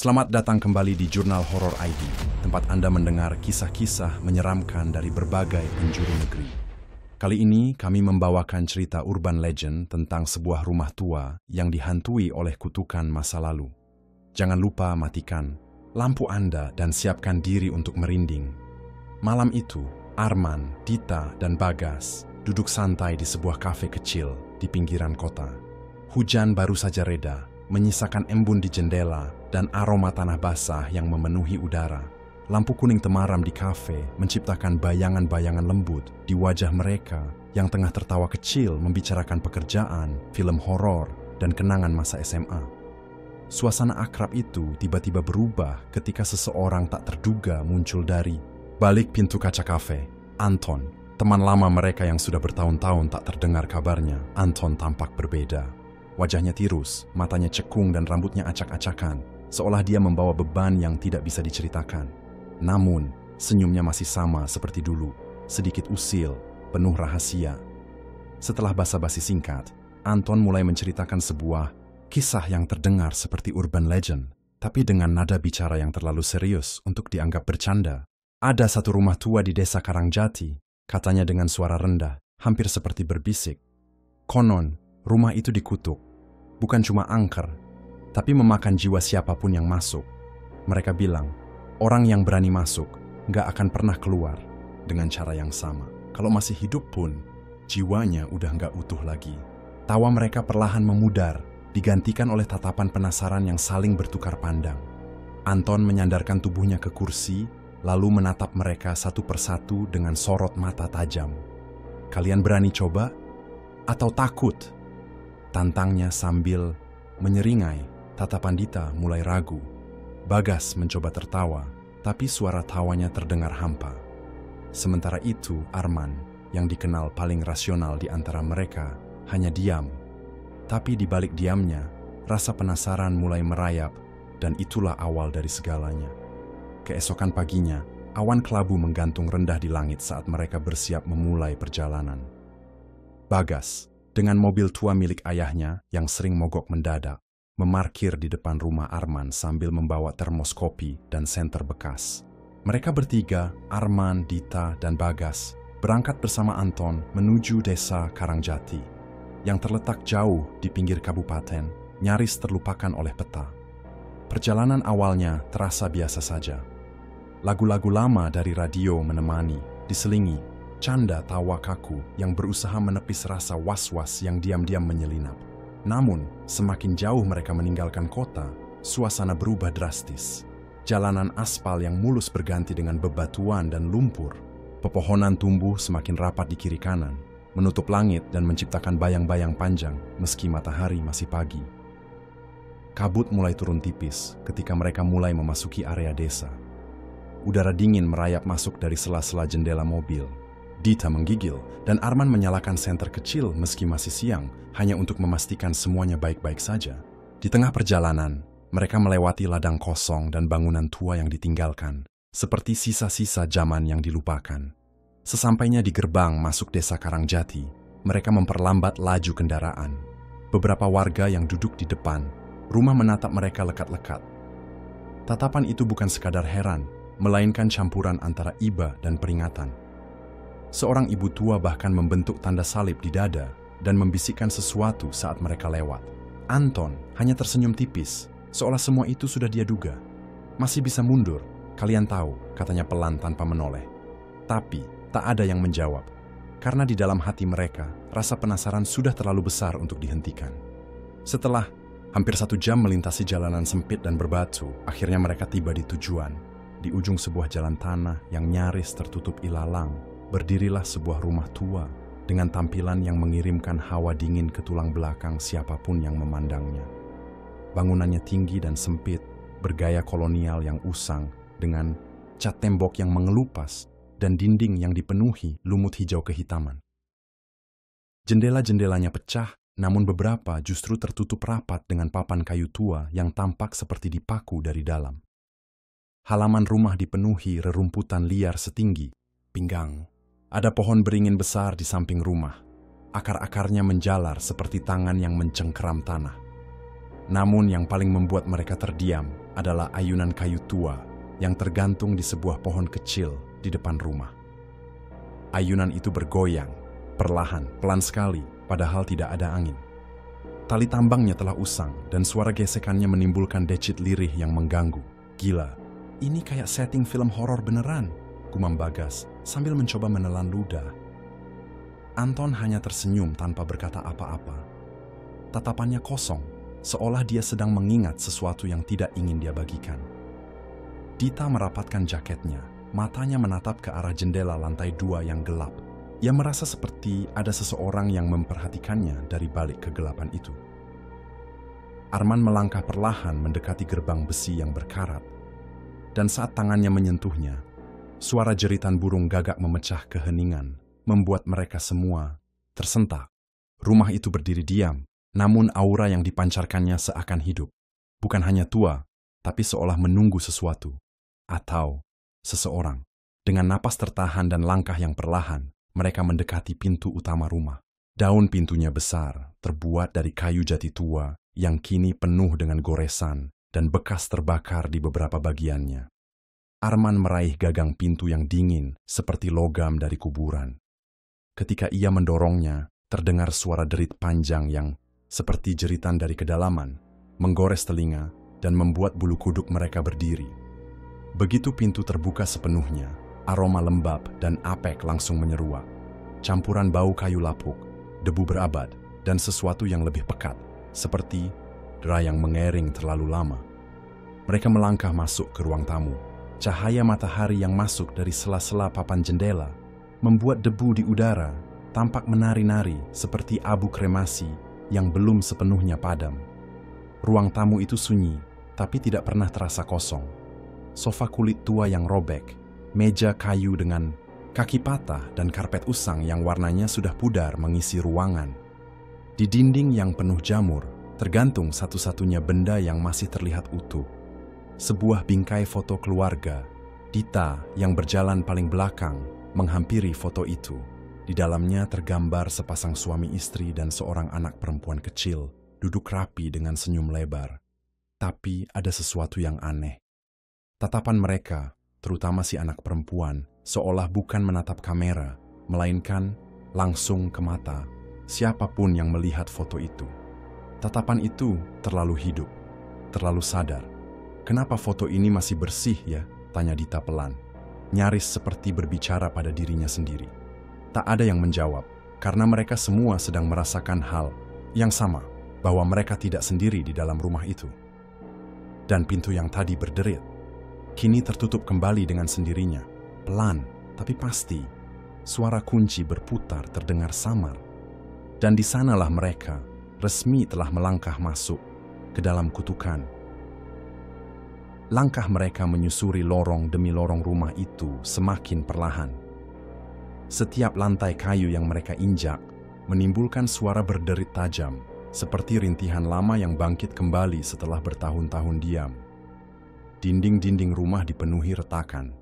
Selamat datang kembali di Jurnal Horor ID, tempat Anda mendengar kisah-kisah menyeramkan dari berbagai penjuru negeri. Kali ini kami membawakan cerita urban legend tentang sebuah rumah tua yang dihantui oleh kutukan masa lalu. Jangan lupa matikan lampu Anda dan siapkan diri untuk merinding. Malam itu, Arman, Dita, dan Bagas duduk santai di sebuah kafe kecil di pinggiran kota. Hujan baru saja reda, menyisakan embun di jendela dan aroma tanah basah yang memenuhi udara. Lampu kuning temaram di kafe menciptakan bayangan-bayangan lembut di wajah mereka yang tengah tertawa kecil membicarakan pekerjaan, film horor, dan kenangan masa SMA. Suasana akrab itu tiba-tiba berubah ketika seseorang tak terduga muncul dari balik pintu kaca kafe. Anton, teman lama mereka yang sudah bertahun-tahun tak terdengar kabarnya. Anton tampak berbeda. Wajahnya tirus, matanya cekung dan rambutnya acak-acakan, seolah dia membawa beban yang tidak bisa diceritakan. Namun, senyumnya masih sama seperti dulu, sedikit usil, penuh rahasia. Setelah basa-basi singkat, Anton mulai menceritakan sebuah kisah yang terdengar seperti urban legend, tapi dengan nada bicara yang terlalu serius untuk dianggap bercanda. Ada satu rumah tua di desa Karangjati, katanya dengan suara rendah, hampir seperti berbisik. Konon, rumah itu dikutuk, bukan cuma angker, tapi memakan jiwa siapapun yang masuk. Mereka bilang, orang yang berani masuk nggak akan pernah keluar dengan cara yang sama. Kalau masih hidup pun, jiwanya udah nggak utuh lagi. Tawa mereka perlahan memudar, digantikan oleh tatapan penasaran yang saling bertukar pandang. Anton menyandarkan tubuhnya ke kursi, lalu menatap mereka satu persatu dengan sorot mata tajam. Kalian berani coba? Atau takut? Tantangnya sambil menyeringai. Tatapan Dita mulai ragu. Bagas mencoba tertawa, tapi suara tawanya terdengar hampa. Sementara itu, Arman, yang dikenal paling rasional di antara mereka, hanya diam. Tapi di balik diamnya, rasa penasaran mulai merayap, dan itulah awal dari segalanya. Keesokan paginya, awan kelabu menggantung rendah di langit saat mereka bersiap memulai perjalanan. Bagas, dengan mobil tua milik ayahnya yang sering mogok mendadak, memarkir di depan rumah Arman sambil membawa termos kopi dan senter bekas. Mereka bertiga, Arman, Dita, dan Bagas, berangkat bersama Anton menuju desa Karangjati, yang terletak jauh di pinggir kabupaten, nyaris terlupakan oleh peta. Perjalanan awalnya terasa biasa saja. Lagu-lagu lama dari radio menemani, diselingi canda tawa kaku yang berusaha menepis rasa was-was yang diam-diam menyelinap. Namun, semakin jauh mereka meninggalkan kota, suasana berubah drastis. Jalanan aspal yang mulus berganti dengan bebatuan dan lumpur. Pepohonan tumbuh semakin rapat di kiri kanan, menutup langit dan menciptakan bayang-bayang panjang meski matahari masih pagi. Kabut mulai turun tipis ketika mereka mulai memasuki area desa. Udara dingin merayap masuk dari sela-sela jendela mobil. Dita menggigil, dan Arman menyalakan senter kecil meski masih siang, hanya untuk memastikan semuanya baik-baik saja. Di tengah perjalanan, mereka melewati ladang kosong dan bangunan tua yang ditinggalkan, seperti sisa-sisa zaman yang dilupakan. Sesampainya di gerbang masuk desa Karangjati, mereka memperlambat laju kendaraan. Beberapa warga yang duduk di depan, rumah menatap mereka lekat-lekat. Tatapan itu bukan sekadar heran, melainkan campuran antara iba dan peringatan. Seorang ibu tua bahkan membentuk tanda salib di dada dan membisikkan sesuatu saat mereka lewat. Anton hanya tersenyum tipis, seolah semua itu sudah dia duga. Masih bisa mundur, kalian tahu, katanya pelan tanpa menoleh. Tapi tak ada yang menjawab, karena di dalam hati mereka, rasa penasaran sudah terlalu besar untuk dihentikan. Setelah hampir 1 jam melintasi jalanan sempit dan berbatu, akhirnya mereka tiba di tujuan. Di ujung sebuah jalan tanah yang nyaris tertutup ilalang, berdirilah sebuah rumah tua dengan tampilan yang mengirimkan hawa dingin ke tulang belakang siapapun yang memandangnya. Bangunannya tinggi dan sempit, bergaya kolonial yang usang dengan cat tembok yang mengelupas dan dinding yang dipenuhi lumut hijau kehitaman. Jendela-jendelanya pecah, namun beberapa justru tertutup rapat dengan papan kayu tua yang tampak seperti dipaku dari dalam. Halaman rumah dipenuhi rerumputan liar setinggi pinggang. Ada pohon beringin besar di samping rumah. Akar-akarnya menjalar seperti tangan yang mencengkeram tanah. Namun yang paling membuat mereka terdiam adalah ayunan kayu tua yang tergantung di sebuah pohon kecil di depan rumah. Ayunan itu bergoyang, perlahan, pelan sekali, padahal tidak ada angin. Tali tambangnya telah usang dan suara gesekannya menimbulkan decit lirih yang mengganggu. Gila, ini kayak setting film horor beneran, gumam Bagas sambil mencoba menelan ludah. Anton hanya tersenyum tanpa berkata apa-apa. Tatapannya kosong, seolah dia sedang mengingat sesuatu yang tidak ingin dia bagikan. Dita merapatkan jaketnya, matanya menatap ke arah jendela lantai 2 yang gelap. Ia merasa seperti ada seseorang yang memperhatikannya dari balik kegelapan itu. Arman melangkah perlahan mendekati gerbang besi yang berkarat. Dan saat tangannya menyentuhnya, suara jeritan burung gagak memecah keheningan, membuat mereka semua tersentak. Rumah itu berdiri diam, namun aura yang dipancarkannya seakan hidup. Bukan hanya tua, tapi seolah menunggu sesuatu. Atau seseorang. Dengan napas tertahan dan langkah yang perlahan, mereka mendekati pintu utama rumah. Daun pintunya besar, terbuat dari kayu jati tua yang kini penuh dengan goresan dan bekas terbakar di beberapa bagiannya. Arman meraih gagang pintu yang dingin seperti logam dari kuburan. Ketika ia mendorongnya, terdengar suara derit panjang yang seperti jeritan dari kedalaman, menggores telinga dan membuat bulu kuduk mereka berdiri. Begitu pintu terbuka sepenuhnya, aroma lembab dan apek langsung menyeruak. Campuran bau kayu lapuk, debu berabad, dan sesuatu yang lebih pekat, seperti dera yang mengering terlalu lama. Mereka melangkah masuk ke ruang tamu. Cahaya matahari yang masuk dari sela-sela papan jendela membuat debu di udara tampak menari-nari seperti abu kremasi yang belum sepenuhnya padam. Ruang tamu itu sunyi, tapi tidak pernah terasa kosong. Sofa kulit tua yang robek, meja kayu dengan kaki patah dan karpet usang yang warnanya sudah pudar mengisi ruangan. Di dinding yang penuh jamur, tergantung satu-satunya benda yang masih terlihat utuh. Sebuah bingkai foto keluarga. Dita yang berjalan paling belakang menghampiri foto itu. Di dalamnya tergambar sepasang suami istri dan seorang anak perempuan kecil, duduk rapi dengan senyum lebar. Tapi ada sesuatu yang aneh. Tatapan mereka, terutama si anak perempuan, seolah bukan menatap kamera, melainkan langsung ke mata siapapun yang melihat foto itu. Tatapan itu terlalu hidup, terlalu sadar. "Kenapa foto ini masih bersih ya?" tanya Dita pelan, nyaris seperti berbicara pada dirinya sendiri. Tak ada yang menjawab, karena mereka semua sedang merasakan hal yang sama, bahwa mereka tidak sendiri di dalam rumah itu. Dan pintu yang tadi berderit, kini tertutup kembali dengan sendirinya. Pelan, tapi pasti, suara kunci berputar terdengar samar. Dan di sanalah mereka resmi telah melangkah masuk ke dalam kutukan. Langkah mereka menyusuri lorong demi lorong rumah itu semakin perlahan. Setiap lantai kayu yang mereka injak menimbulkan suara berderit tajam, seperti rintihan lama yang bangkit kembali setelah bertahun-tahun diam. Dinding-dinding rumah dipenuhi retakan,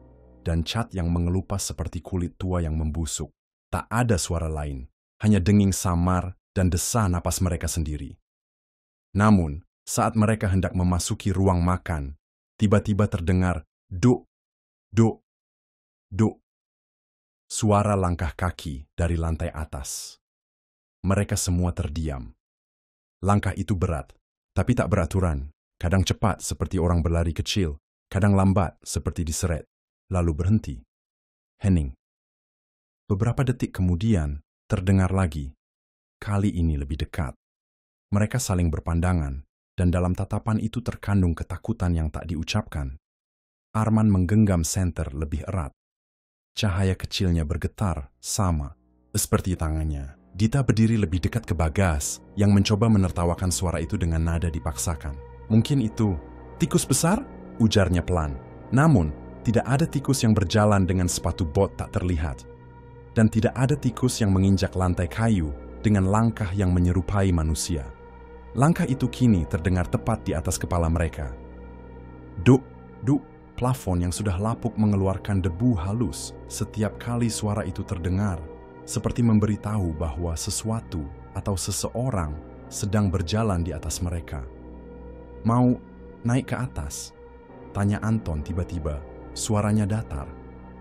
dan cat yang mengelupas seperti kulit tua yang membusuk. Tak ada suara lain, hanya denging samar dan desah napas mereka sendiri. Namun, saat mereka hendak memasuki ruang makan, tiba-tiba terdengar duk, duk, duk. Suara langkah kaki dari lantai atas. Mereka semua terdiam. Langkah itu berat, tapi tak beraturan. Kadang cepat seperti orang berlari kecil, kadang lambat seperti diseret, lalu berhenti. Hening. Beberapa detik kemudian, terdengar lagi. Kali ini lebih dekat. Mereka saling berpandangan, dan dalam tatapan itu terkandung ketakutan yang tak diucapkan. Arman menggenggam senter lebih erat. Cahaya kecilnya bergetar, sama, seperti tangannya. Dita berdiri lebih dekat ke Bagas, yang mencoba menertawakan suara itu dengan nada dipaksakan. "Mungkin itu tikus besar?" ujarnya pelan. Namun, tidak ada tikus yang berjalan dengan sepatu bot tak terlihat. Dan tidak ada tikus yang menginjak lantai kayu dengan langkah yang menyerupai manusia. Langkah itu kini terdengar tepat di atas kepala mereka. Duk, duk, plafon yang sudah lapuk mengeluarkan debu halus setiap kali suara itu terdengar, seperti memberitahu bahwa sesuatu atau seseorang sedang berjalan di atas mereka. "Mau naik ke atas?" Tanya Anton tiba-tiba, suaranya datar.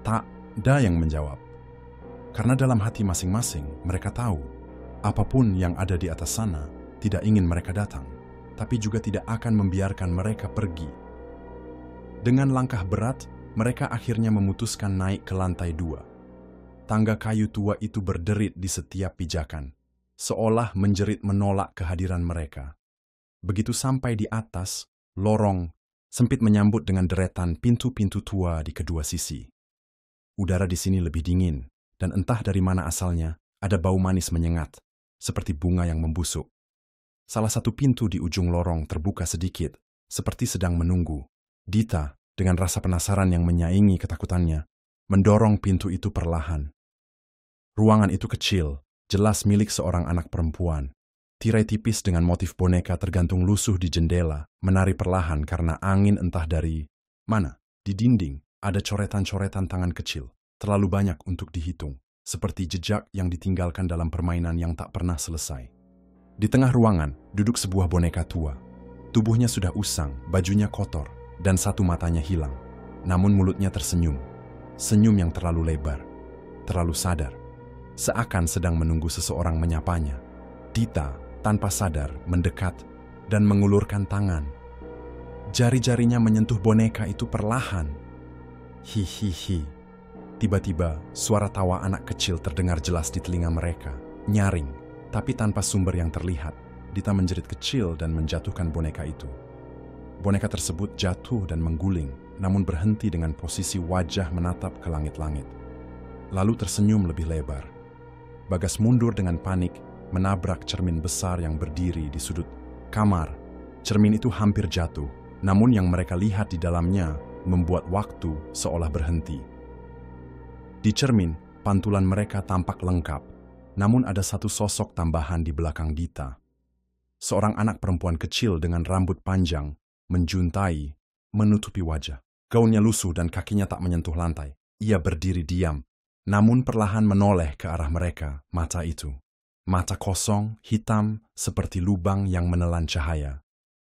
Tak ada yang menjawab. Karena dalam hati masing-masing mereka tahu, apapun yang ada di atas sana tidak ingin mereka datang, tapi juga tidak akan membiarkan mereka pergi. Dengan langkah berat, mereka akhirnya memutuskan naik ke lantai 2. Tangga kayu tua itu berderit di setiap pijakan, seolah menjerit menolak kehadiran mereka. Begitu sampai di atas, lorong sempit menyambut dengan deretan pintu-pintu tua di kedua sisi. Udara di sini lebih dingin, dan entah dari mana asalnya, ada bau manis menyengat, seperti bunga yang membusuk. Salah satu pintu di ujung lorong terbuka sedikit, seperti sedang menunggu. Dita, dengan rasa penasaran yang menyaingi ketakutannya, mendorong pintu itu perlahan. Ruangan itu kecil, jelas milik seorang anak perempuan. Tirai tipis dengan motif boneka tergantung lusuh di jendela, menari perlahan karena angin entah dari mana. Di dinding, ada coretan-coretan tangan kecil, terlalu banyak untuk dihitung, seperti jejak yang ditinggalkan dalam permainan yang tak pernah selesai. Di tengah ruangan, duduk sebuah boneka tua. Tubuhnya sudah usang, bajunya kotor, dan satu matanya hilang. Namun mulutnya tersenyum. Senyum yang terlalu lebar, terlalu sadar. Seakan sedang menunggu seseorang menyapanya. Dita tanpa sadar mendekat dan mengulurkan tangan. Jari-jarinya menyentuh boneka itu perlahan. Hihihi. Tiba-tiba, suara tawa anak kecil terdengar jelas di telinga mereka. Nyaring, tapi tanpa sumber yang terlihat. Dita menjerit kecil dan menjatuhkan boneka itu. Boneka tersebut jatuh dan mengguling, namun berhenti dengan posisi wajah menatap ke langit-langit. Lalu tersenyum lebih lebar. Bagas mundur dengan panik, menabrak cermin besar yang berdiri di sudut kamar. Cermin itu hampir jatuh, namun yang mereka lihat di dalamnya membuat waktu seolah berhenti. Di cermin, pantulan mereka tampak lengkap, namun ada satu sosok tambahan di belakang Dita. Seorang anak perempuan kecil dengan rambut panjang, menjuntai, menutupi wajah. Gaunnya lusuh dan kakinya tak menyentuh lantai. Ia berdiri diam, namun perlahan menoleh ke arah mereka, mata itu. Mata kosong, hitam, seperti lubang yang menelan cahaya.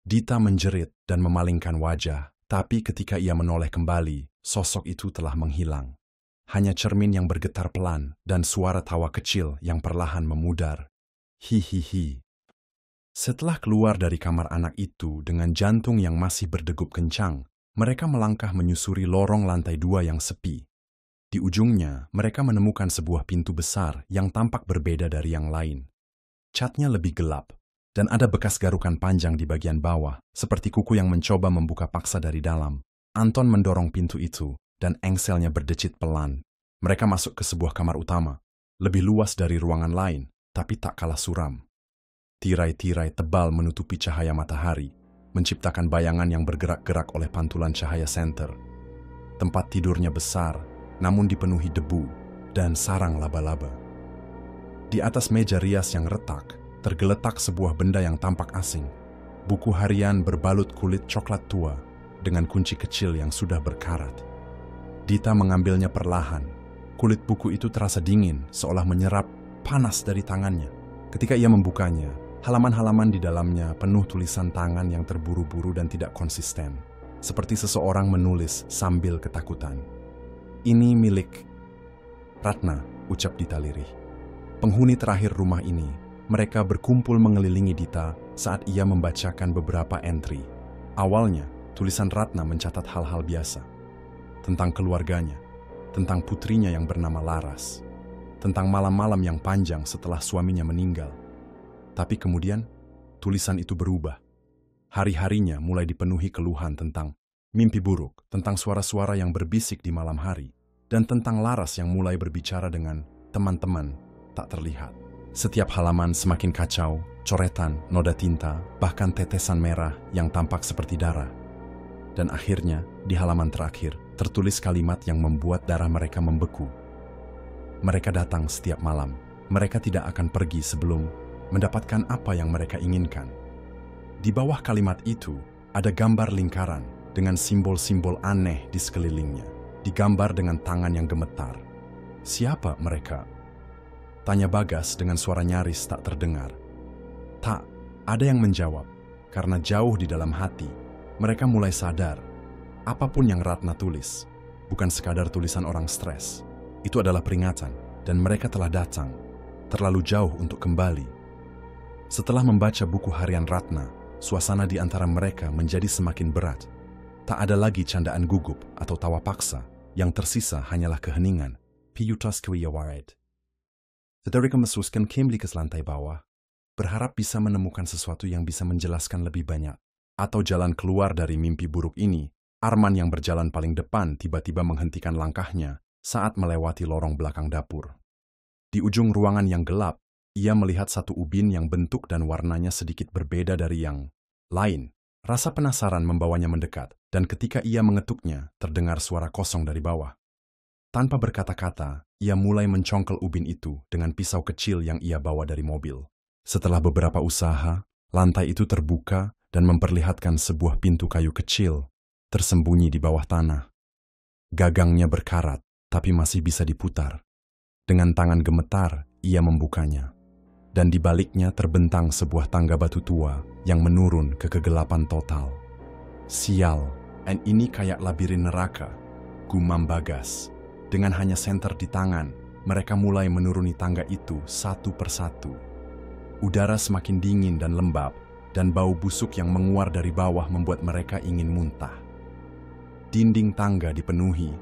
Dita menjerit dan memalingkan wajah, tapi ketika ia menoleh kembali, sosok itu telah menghilang. Hanya cermin yang bergetar pelan dan suara tawa kecil yang perlahan memudar. Hihihi. Setelah keluar dari kamar anak itu dengan jantung yang masih berdegup kencang, mereka melangkah menyusuri lorong lantai 2 yang sepi. Di ujungnya, mereka menemukan sebuah pintu besar yang tampak berbeda dari yang lain. Catnya lebih gelap, dan ada bekas garukan panjang di bagian bawah, seperti kuku yang mencoba membuka paksa dari dalam. Anton mendorong pintu itu, dan engselnya berdecit pelan. Mereka masuk ke sebuah kamar utama, lebih luas dari ruangan lain, tapi tak kalah suram. Tirai-tirai tebal menutupi cahaya matahari, menciptakan bayangan yang bergerak-gerak oleh pantulan cahaya senter. Tempat tidurnya besar, namun dipenuhi debu dan sarang laba-laba. Di atas meja rias yang retak, tergeletak sebuah benda yang tampak asing. Buku harian berbalut kulit coklat tua dengan kunci kecil yang sudah berkarat. Dita mengambilnya perlahan. Kulit buku itu terasa dingin, seolah menyerap panas dari tangannya. Ketika ia membukanya, halaman-halaman di dalamnya penuh tulisan tangan yang terburu-buru dan tidak konsisten, seperti seseorang menulis sambil ketakutan. Ini milik Ratna, ucap Dita lirih. Penghuni terakhir rumah ini, mereka berkumpul mengelilingi Dita saat ia membacakan beberapa entry. Awalnya, tulisan Ratna mencatat hal-hal biasa. Tentang keluarganya, tentang putrinya yang bernama Laras, tentang malam-malam yang panjang setelah suaminya meninggal. Tapi kemudian, tulisan itu berubah. Hari-harinya mulai dipenuhi keluhan tentang mimpi buruk, tentang suara-suara yang berbisik di malam hari, dan tentang Laras yang mulai berbicara dengan teman-teman tak terlihat. Setiap halaman semakin kacau, coretan, noda tinta, bahkan tetesan merah yang tampak seperti darah. Dan akhirnya, di halaman terakhir, tertulis kalimat yang membuat darah mereka membeku. Mereka datang setiap malam. Mereka tidak akan pergi sebelum mendapatkan apa yang mereka inginkan. Di bawah kalimat itu, ada gambar lingkaran dengan simbol-simbol aneh di sekelilingnya, digambar dengan tangan yang gemetar. Siapa mereka? Tanya Bagas dengan suara nyaris tak terdengar. Tak ada yang menjawab, karena jauh di dalam hati, mereka mulai sadar. Apapun yang Ratna tulis, bukan sekadar tulisan orang stres. Itu adalah peringatan, dan mereka telah datang terlalu jauh untuk kembali. Setelah membaca buku harian Ratna, suasana di antara mereka menjadi semakin berat. Tak ada lagi candaan gugup atau tawa paksa, yang tersisa hanyalah keheningan. Piutas kewiyawared. Federica meneruskan kembali ke lantai bawah, berharap bisa menemukan sesuatu yang bisa menjelaskan lebih banyak, atau jalan keluar dari mimpi buruk ini. Arman yang berjalan paling depan tiba-tiba menghentikan langkahnya saat melewati lorong belakang dapur. Di ujung ruangan yang gelap, ia melihat satu ubin yang bentuk dan warnanya sedikit berbeda dari yang lain. Rasa penasaran membawanya mendekat, dan ketika ia mengetuknya, terdengar suara kosong dari bawah. Tanpa berkata-kata, ia mulai mencongkel ubin itu dengan pisau kecil yang ia bawa dari mobil. Setelah beberapa usaha, lantai itu terbuka dan memperlihatkan sebuah pintu kayu kecil tersembunyi di bawah tanah. Gagangnya berkarat, tapi masih bisa diputar. Dengan tangan gemetar, ia membukanya. Dan di baliknya terbentang sebuah tangga batu tua yang menurun ke kegelapan total. Sial, ini kayak labirin neraka, gumam Bagas. Dengan hanya senter di tangan, mereka mulai menuruni tangga itu satu persatu. Udara semakin dingin dan lembab, dan bau busuk yang menguar dari bawah membuat mereka ingin muntah. Dinding tangga dipenuhi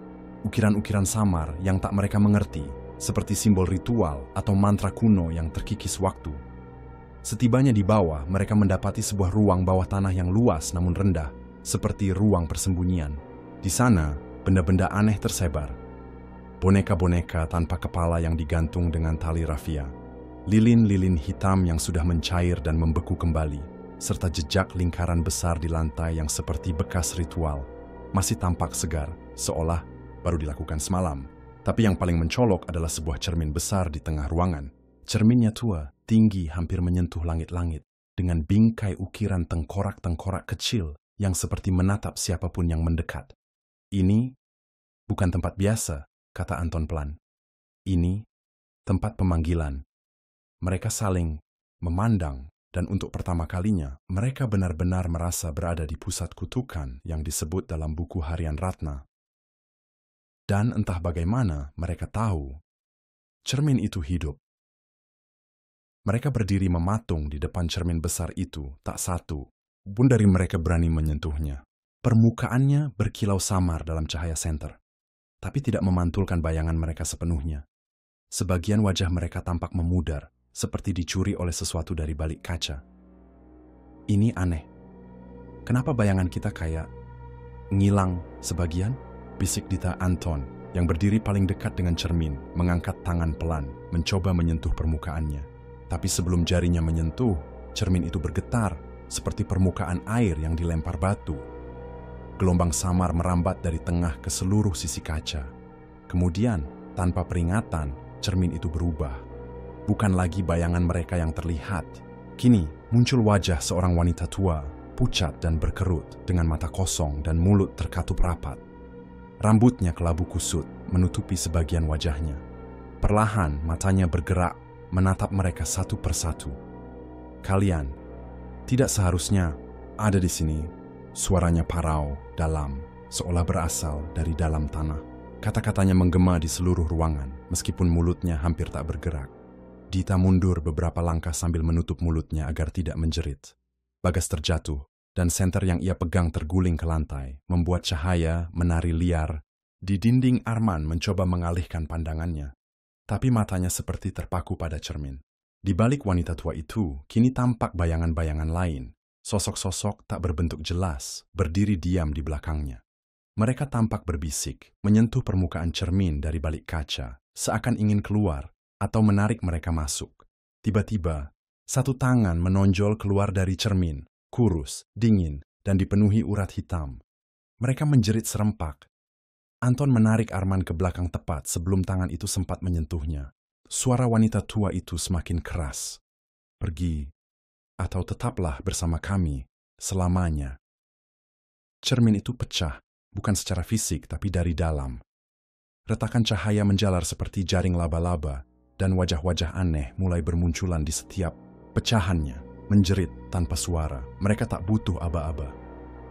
ukiran-ukiran samar yang tak mereka mengerti, seperti simbol ritual atau mantra kuno yang terkikis waktu. Setibanya di bawah, mereka mendapati sebuah ruang bawah tanah yang luas namun rendah, seperti ruang persembunyian. Di sana, benda-benda aneh tersebar. Boneka-boneka tanpa kepala yang digantung dengan tali rafia. Lilin-lilin hitam yang sudah mencair dan membeku kembali, serta jejak lingkaran besar di lantai yang seperti bekas ritual. Masih tampak segar, seolah baru dilakukan semalam. Tapi yang paling mencolok adalah sebuah cermin besar di tengah ruangan. Cerminnya tua, tinggi hampir menyentuh langit-langit, dengan bingkai ukiran tengkorak-tengkorak kecil yang seperti menatap siapapun yang mendekat. Ini bukan tempat biasa, kata Anton pelan. Ini tempat pemanggilan. Mereka saling memandang, dan untuk pertama kalinya, mereka benar-benar merasa berada di pusat kutukan yang disebut dalam buku harian Ratna. Dan entah bagaimana mereka tahu, cermin itu hidup. Mereka berdiri mematung di depan cermin besar itu, tak satu pun dari mereka berani menyentuhnya. Permukaannya berkilau samar dalam cahaya senter, tapi tidak memantulkan bayangan mereka sepenuhnya. Sebagian wajah mereka tampak memudar, seperti dicuri oleh sesuatu dari balik kaca. Ini aneh. Kenapa bayangan kita kayak ngilang sebagian? Bisik Dita Anton, yang berdiri paling dekat dengan cermin, mengangkat tangan pelan, mencoba menyentuh permukaannya. Tapi sebelum jarinya menyentuh, cermin itu bergetar, seperti permukaan air yang dilempar batu. Gelombang samar merambat dari tengah ke seluruh sisi kaca. Kemudian, tanpa peringatan, cermin itu berubah. Bukan lagi bayangan mereka yang terlihat. Kini muncul wajah seorang wanita tua, pucat dan berkerut, dengan mata kosong dan mulut terkatup rapat. Rambutnya kelabu kusut, menutupi sebagian wajahnya. Perlahan matanya bergerak, menatap mereka satu persatu. Kalian tidak seharusnya ada di sini. Suaranya parau, dalam, seolah berasal dari dalam tanah. Kata-katanya menggema di seluruh ruangan, meskipun mulutnya hampir tak bergerak. Dita mundur beberapa langkah sambil menutup mulutnya agar tidak menjerit. Bagas terjatuh, dan senter yang ia pegang terguling ke lantai, membuat cahaya menari liar. Di dinding Arman mencoba mengalihkan pandangannya, tapi matanya seperti terpaku pada cermin. Di balik wanita tua itu, kini tampak bayangan-bayangan lain. Sosok-sosok tak berbentuk jelas, berdiri diam di belakangnya. Mereka tampak berbisik, menyentuh permukaan cermin dari balik kaca, seakan ingin keluar, atau menarik mereka masuk. Tiba-tiba, satu tangan menonjol keluar dari cermin, kurus, dingin, dan dipenuhi urat hitam. Mereka menjerit serempak. Anton menarik Arman ke belakang tepat sebelum tangan itu sempat menyentuhnya. Suara wanita tua itu semakin keras. Pergi, atau tetaplah bersama kami selamanya. Cermin itu pecah, bukan secara fisik tapi dari dalam. Retakan cahaya menjalar seperti jaring laba-laba, dan wajah-wajah aneh mulai bermunculan di setiap pecahannya, menjerit tanpa suara. Mereka tak butuh aba-aba.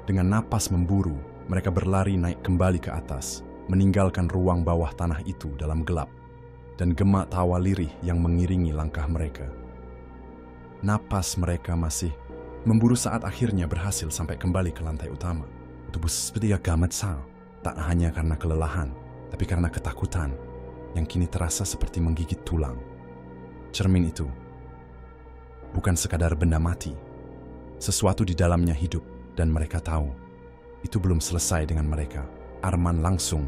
Dengan napas memburu, Mereka berlari naik kembali ke atas, meninggalkan ruang bawah tanah itu dalam gelap, dan gemak tawa lirih yang mengiringi langkah mereka. Napas mereka masih memburu saat akhirnya berhasil sampai kembali ke lantai utama. Tubuh seperti gamat sal, tak hanya karena kelelahan, tapi karena ketakutan yang kini terasa seperti menggigit tulang. Cermin itu bukan sekadar benda mati. Sesuatu di dalamnya hidup, dan mereka tahu itu belum selesai dengan mereka. Arman langsung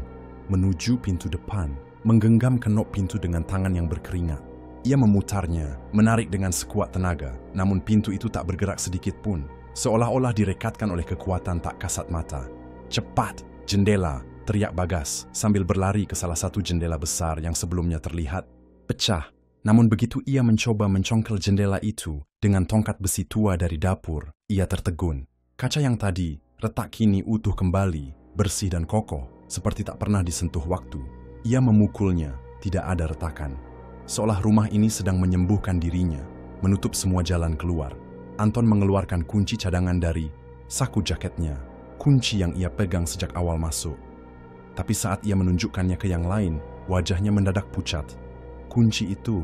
menuju pintu depan, menggenggam kenop pintu dengan tangan yang berkeringat. Ia memutarnya, menarik dengan sekuat tenaga, namun pintu itu tak bergerak sedikit pun, seolah-olah direkatkan oleh kekuatan tak kasat mata. "Cepat, jendela!" teriak Bagas sambil berlari ke salah satu jendela besar yang sebelumnya terlihat pecah. Namun begitu ia mencoba mencongkel jendela itu dengan tongkat besi tua dari dapur, ia tertegun. Kaca yang tadi retak kini utuh kembali, bersih dan kokoh, seperti tak pernah disentuh waktu. Ia memukulnya, tidak ada retakan. Seolah rumah ini sedang menyembuhkan dirinya, menutup semua jalan keluar. Anton mengeluarkan kunci cadangan dari saku jaketnya, kunci yang ia pegang sejak awal masuk. Tapi saat ia menunjukkannya ke yang lain, wajahnya mendadak pucat. Kunci itu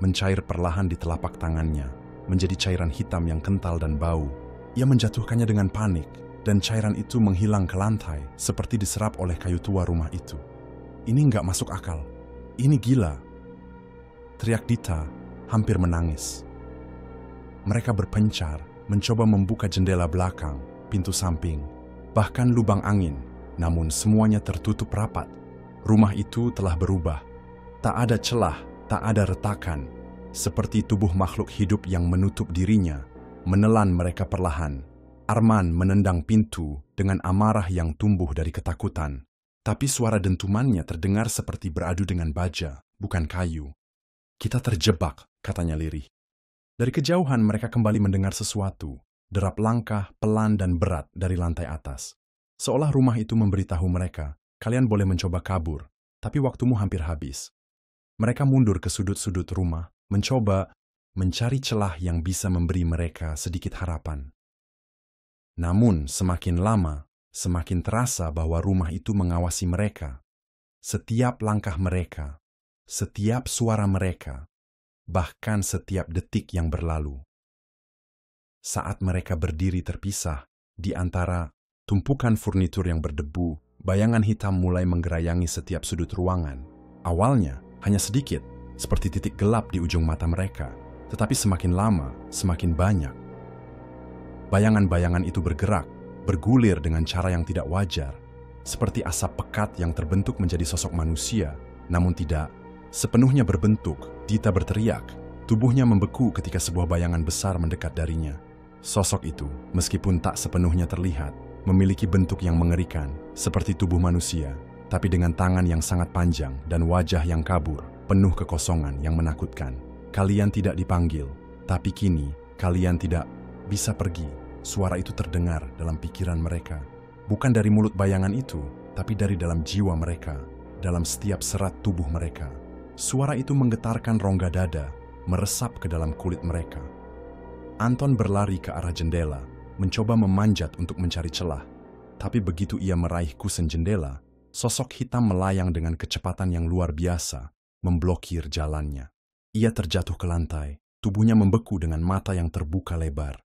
mencair perlahan di telapak tangannya, menjadi cairan hitam yang kental dan bau. Ia menjatuhkannya dengan panik, dan cairan itu menghilang ke lantai seperti diserap oleh kayu tua rumah itu. "Ini nggak masuk akal. Ini gila!" teriak Dita, hampir menangis. Mereka berpencar, mencoba membuka jendela belakang, pintu samping, bahkan lubang angin, namun semuanya tertutup rapat. Rumah itu telah berubah. Tak ada celah, tak ada retakan, seperti tubuh makhluk hidup yang menutup dirinya, menelan mereka perlahan. Arman menendang pintu dengan amarah yang tumbuh dari ketakutan, tapi suara dentumannya terdengar seperti beradu dengan baja, bukan kayu. "Kita terjebak," katanya lirih. Dari kejauhan mereka kembali mendengar sesuatu, derap langkah pelan dan berat dari lantai atas. Seolah rumah itu memberitahu mereka, "Kalian boleh mencoba kabur, tapi waktumu hampir habis." Mereka mundur ke sudut-sudut rumah, mencoba mencari celah yang bisa memberi mereka sedikit harapan. Namun semakin lama, semakin terasa bahwa rumah itu mengawasi mereka. Setiap langkah mereka, setiap suara mereka, bahkan setiap detik yang berlalu. Saat mereka berdiri terpisah di antara tumpukan furnitur yang berdebu, bayangan hitam mulai menggerayangi setiap sudut ruangan. Awalnya hanya sedikit, seperti titik gelap di ujung mata mereka, tetapi semakin lama, semakin banyak. Bayangan-bayangan itu bergerak, bergulir dengan cara yang tidak wajar, seperti asap pekat yang terbentuk menjadi sosok manusia, namun tidak sepenuhnya berbentuk. Dita berteriak, tubuhnya membeku ketika sebuah bayangan besar mendekat darinya. Sosok itu, meskipun tak sepenuhnya terlihat, memiliki bentuk yang mengerikan, seperti tubuh manusia, tapi dengan tangan yang sangat panjang dan wajah yang kabur, penuh kekosongan yang menakutkan. "Kalian tidak dipanggil, tapi kini kalian tidak bisa pergi." Suara itu terdengar dalam pikiran mereka, bukan dari mulut bayangan itu, tapi dari dalam jiwa mereka, dalam setiap serat tubuh mereka. Suara itu menggetarkan rongga dada, meresap ke dalam kulit mereka. Anton berlari ke arah jendela, mencoba memanjat untuk mencari celah. Tapi begitu ia meraih kusen jendela, sosok hitam melayang dengan kecepatan yang luar biasa, memblokir jalannya. Ia terjatuh ke lantai, tubuhnya membeku dengan mata yang terbuka lebar.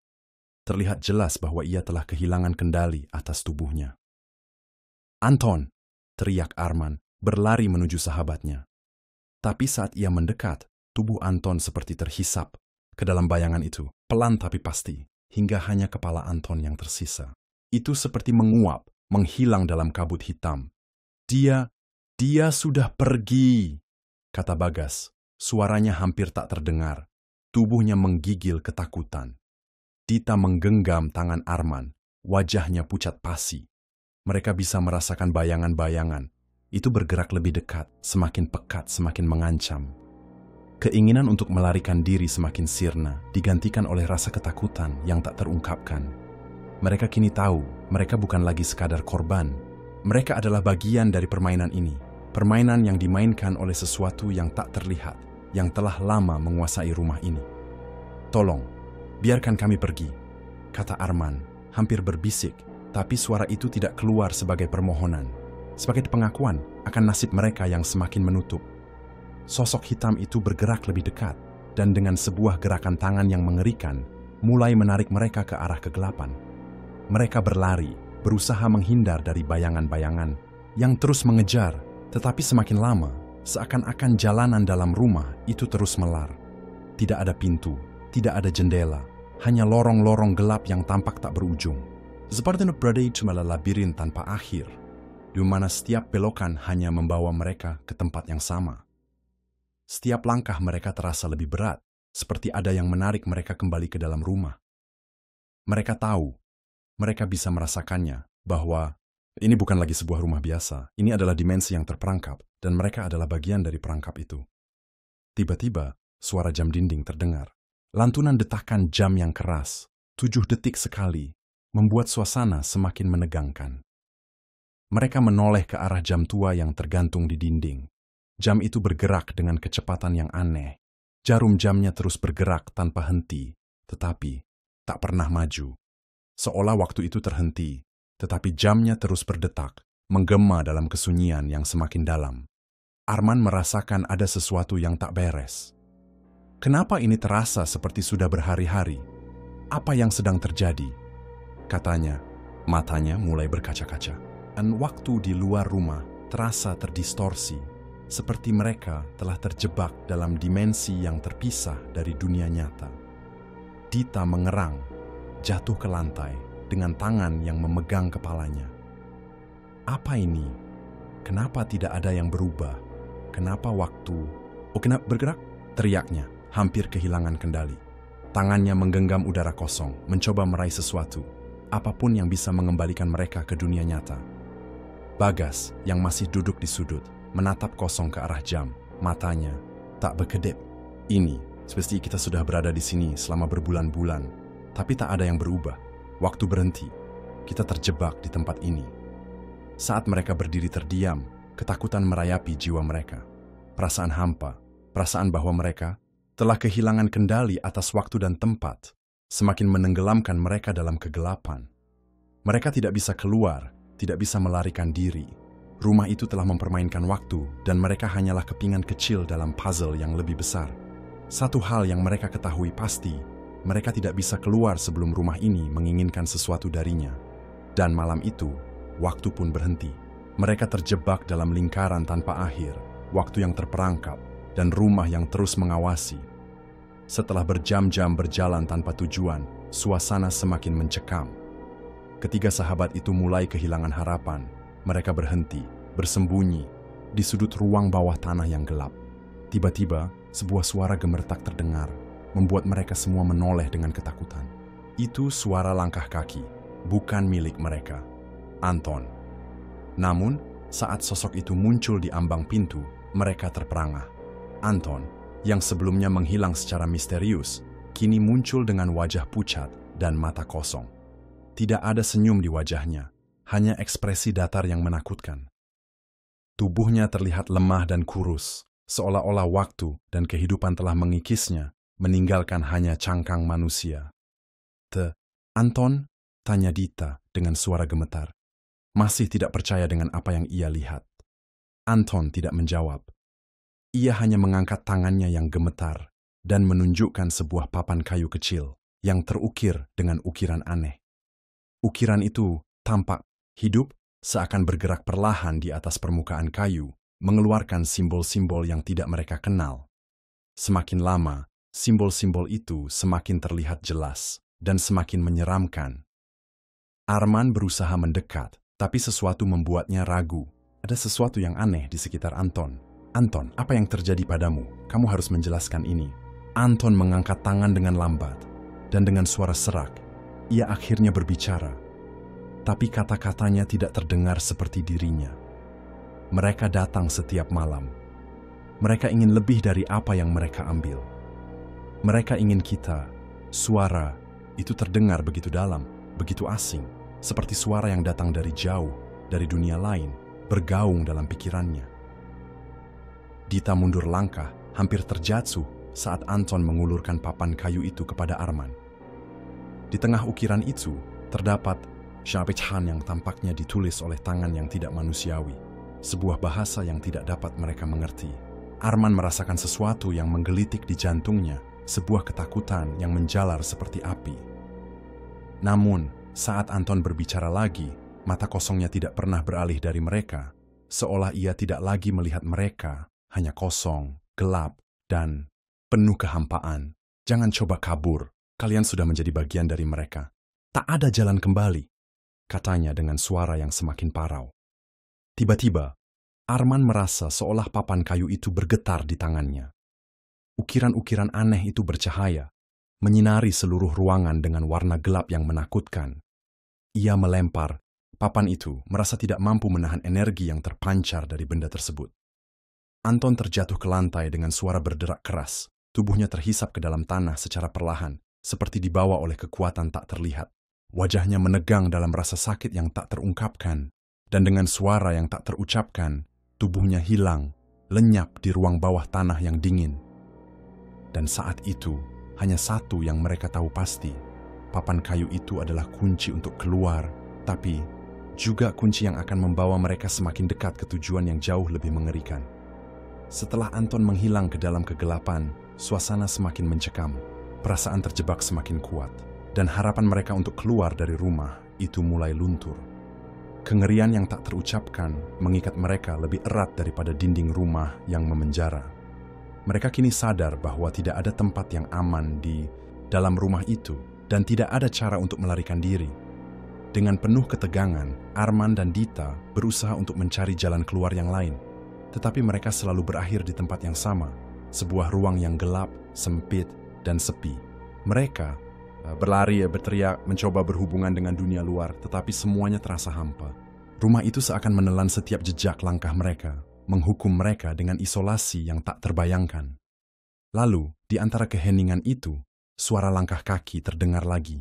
Terlihat jelas bahwa ia telah kehilangan kendali atas tubuhnya. "Anton!" teriak Arman, berlari menuju sahabatnya. Tapi saat ia mendekat, tubuh Anton seperti terhisap ke dalam bayangan itu, pelan tapi pasti, hingga hanya kepala Anton yang tersisa. Itu seperti menguap, menghilang dalam kabut hitam. Dia sudah pergi," kata Bagas. Suaranya hampir tak terdengar. Tubuhnya menggigil ketakutan. Dita menggenggam tangan Arman, wajahnya pucat pasi. Mereka bisa merasakan bayangan-bayangan. Itu bergerak lebih dekat, semakin pekat, semakin mengancam. Keinginan untuk melarikan diri semakin sirna, digantikan oleh rasa ketakutan yang tak terungkapkan. Mereka kini tahu, mereka bukan lagi sekadar korban. Mereka adalah bagian dari permainan ini. Permainan yang dimainkan oleh sesuatu yang tak terlihat, yang telah lama menguasai rumah ini. "Tolong, biarkan kami pergi," kata Arman, hampir berbisik, Tapi suara itu tidak keluar sebagai permohonan, sebagai pengakuan akan nasib mereka yang semakin menutup. Sosok hitam itu bergerak lebih dekat, dan dengan sebuah gerakan tangan yang mengerikan, mulai menarik mereka ke arah kegelapan. Mereka berlari, berusaha menghindar dari bayangan-bayangan yang terus mengejar, tetapi semakin lama, seakan-akan jalanan dalam rumah itu terus melar. Tidak ada pintu, tidak ada jendela, hanya lorong-lorong gelap yang tampak tak berujung. Seperti berada di labirin tanpa akhir, di mana setiap belokan hanya membawa mereka ke tempat yang sama. Setiap langkah mereka terasa lebih berat, seperti ada yang menarik mereka kembali ke dalam rumah. Mereka tahu, mereka bisa merasakannya, bahwa ini bukan lagi sebuah rumah biasa, ini adalah dimensi yang terperangkap, dan mereka adalah bagian dari perangkap itu. Tiba-tiba, suara jam dinding terdengar. Lantunan detakan jam yang keras, 7 detik sekali, membuat suasana semakin menegangkan. Mereka menoleh ke arah jam tua yang tergantung di dinding. Jam itu bergerak dengan kecepatan yang aneh. Jarum jamnya terus bergerak tanpa henti, tetapi tak pernah maju. Seolah waktu itu terhenti, tetapi jamnya terus berdetak, menggema dalam kesunyian yang semakin dalam. Arman merasakan ada sesuatu yang tak beres. Kenapa ini terasa seperti sudah berhari-hari? Apa yang sedang terjadi? Katanya, matanya mulai berkaca-kaca. Dan waktu di luar rumah terasa terdistorsi. Seperti mereka telah terjebak dalam dimensi yang terpisah dari dunia nyata. Dita mengerang, jatuh ke lantai dengan tangan yang memegang kepalanya. Apa ini? Kenapa tidak ada yang berubah? Kenapa waktu? Oh, kenapa bergerak? Teriaknya, hampir kehilangan kendali. Tangannya menggenggam udara kosong, mencoba meraih sesuatu, apapun yang bisa mengembalikan mereka ke dunia nyata. Bagas, yang masih duduk di sudut, menatap kosong ke arah jam, matanya tak berkedip. Ini, seperti kita sudah berada di sini selama berbulan-bulan, tapi tak ada yang berubah. Waktu berhenti, kita terjebak di tempat ini. Saat mereka berdiri terdiam, ketakutan merayapi jiwa mereka. Perasaan hampa, perasaan bahwa mereka telah kehilangan kendali atas waktu dan tempat, semakin menenggelamkan mereka dalam kegelapan. Mereka tidak bisa keluar, tidak bisa melarikan diri. Rumah itu telah mempermainkan waktu, dan mereka hanyalah kepingan kecil dalam puzzle yang lebih besar. Satu hal yang mereka ketahui pasti, mereka tidak bisa keluar sebelum rumah ini menginginkan sesuatu darinya. Dan malam itu, waktu pun berhenti. Mereka terjebak dalam lingkaran tanpa akhir, waktu yang terperangkap, dan rumah yang terus mengawasi. Setelah berjam-jam berjalan tanpa tujuan, suasana semakin mencekam. Ketiga sahabat itu mulai kehilangan harapan. Mereka berhenti, bersembunyi, di sudut ruang bawah tanah yang gelap. Tiba-tiba, sebuah suara gemertak terdengar, membuat mereka semua menoleh dengan ketakutan. Itu suara langkah kaki, bukan milik mereka. Anton. Namun, saat sosok itu muncul di ambang pintu, mereka terperangah. Anton, yang sebelumnya menghilang secara misterius, kini muncul dengan wajah pucat dan mata kosong. Tidak ada senyum di wajahnya, hanya ekspresi datar yang menakutkan. Tubuhnya terlihat lemah dan kurus, seolah-olah waktu dan kehidupan telah mengikisnya, meninggalkan hanya cangkang manusia. Anton? Tanya Dita dengan suara gemetar. Masih tidak percaya dengan apa yang ia lihat. Anton tidak menjawab. Ia hanya mengangkat tangannya yang gemetar dan menunjukkan sebuah papan kayu kecil yang terukir dengan ukiran aneh. Ukiran itu tampak hidup, seakan bergerak perlahan di atas permukaan kayu, mengeluarkan simbol-simbol yang tidak mereka kenal. Semakin lama, simbol-simbol itu semakin terlihat jelas dan semakin menyeramkan. Arman berusaha mendekat, tapi sesuatu membuatnya ragu. Ada sesuatu yang aneh di sekitar Anton. Anton, apa yang terjadi padamu? Kamu harus menjelaskan ini. Anton mengangkat tangan dengan lambat, dan dengan suara serak, ia akhirnya berbicara. Tapi kata-katanya tidak terdengar seperti dirinya. Mereka datang setiap malam. Mereka ingin lebih dari apa yang mereka ambil. Mereka ingin kita. Suara itu terdengar begitu dalam, begitu asing, seperti suara yang datang dari jauh, dari dunia lain, bergaung dalam pikirannya. Dita mundur langkah, hampir terjatuh saat Anton mengulurkan papan kayu itu kepada Arman. Di tengah ukiran itu, terdapat Syabechan yang tampaknya ditulis oleh tangan yang tidak manusiawi. Sebuah bahasa yang tidak dapat mereka mengerti. Arman merasakan sesuatu yang menggelitik di jantungnya, sebuah ketakutan yang menjalar seperti api. Namun, saat Anton berbicara lagi, mata kosongnya tidak pernah beralih dari mereka, seolah ia tidak lagi melihat mereka, hanya kosong, gelap, dan penuh kehampaan. Jangan coba kabur, kalian sudah menjadi bagian dari mereka. Tak ada jalan kembali, katanya dengan suara yang semakin parau. Tiba-tiba, Arman merasa seolah papan kayu itu bergetar di tangannya. Ukiran-ukiran aneh itu bercahaya, menyinari seluruh ruangan dengan warna gelap yang menakutkan. Ia melempar papan itu, merasa tidak mampu menahan energi yang terpancar dari benda tersebut. Anton terjatuh ke lantai dengan suara berderak keras. Tubuhnya terhisap ke dalam tanah secara perlahan, seperti dibawa oleh kekuatan tak terlihat. Wajahnya menegang dalam rasa sakit yang tak terungkapkan, dan dengan suara yang tak terucapkan, tubuhnya hilang, lenyap di ruang bawah tanah yang dingin. Dan saat itu, hanya satu yang mereka tahu pasti, papan kayu itu adalah kunci untuk keluar, tapi juga kunci yang akan membawa mereka semakin dekat ke tujuan yang jauh lebih mengerikan. Setelah Anton menghilang ke dalam kegelapan, suasana semakin mencekam, perasaan terjebak semakin kuat, dan harapan mereka untuk keluar dari rumah itu mulai luntur. Kengerian yang tak terucapkan mengikat mereka lebih erat daripada dinding rumah yang memenjara. Mereka kini sadar bahwa tidak ada tempat yang aman di dalam rumah itu dan tidak ada cara untuk melarikan diri. Dengan penuh ketegangan, Arman dan Dita berusaha untuk mencari jalan keluar yang lain. Tetapi mereka selalu berakhir di tempat yang sama, sebuah ruang yang gelap, sempit, dan sepi. Mereka berlari, berteriak, mencoba berhubungan dengan dunia luar, tetapi semuanya terasa hampa. Rumah itu seakan menelan setiap jejak langkah mereka, menghukum mereka dengan isolasi yang tak terbayangkan. Lalu, di antara keheningan itu, suara langkah kaki terdengar lagi.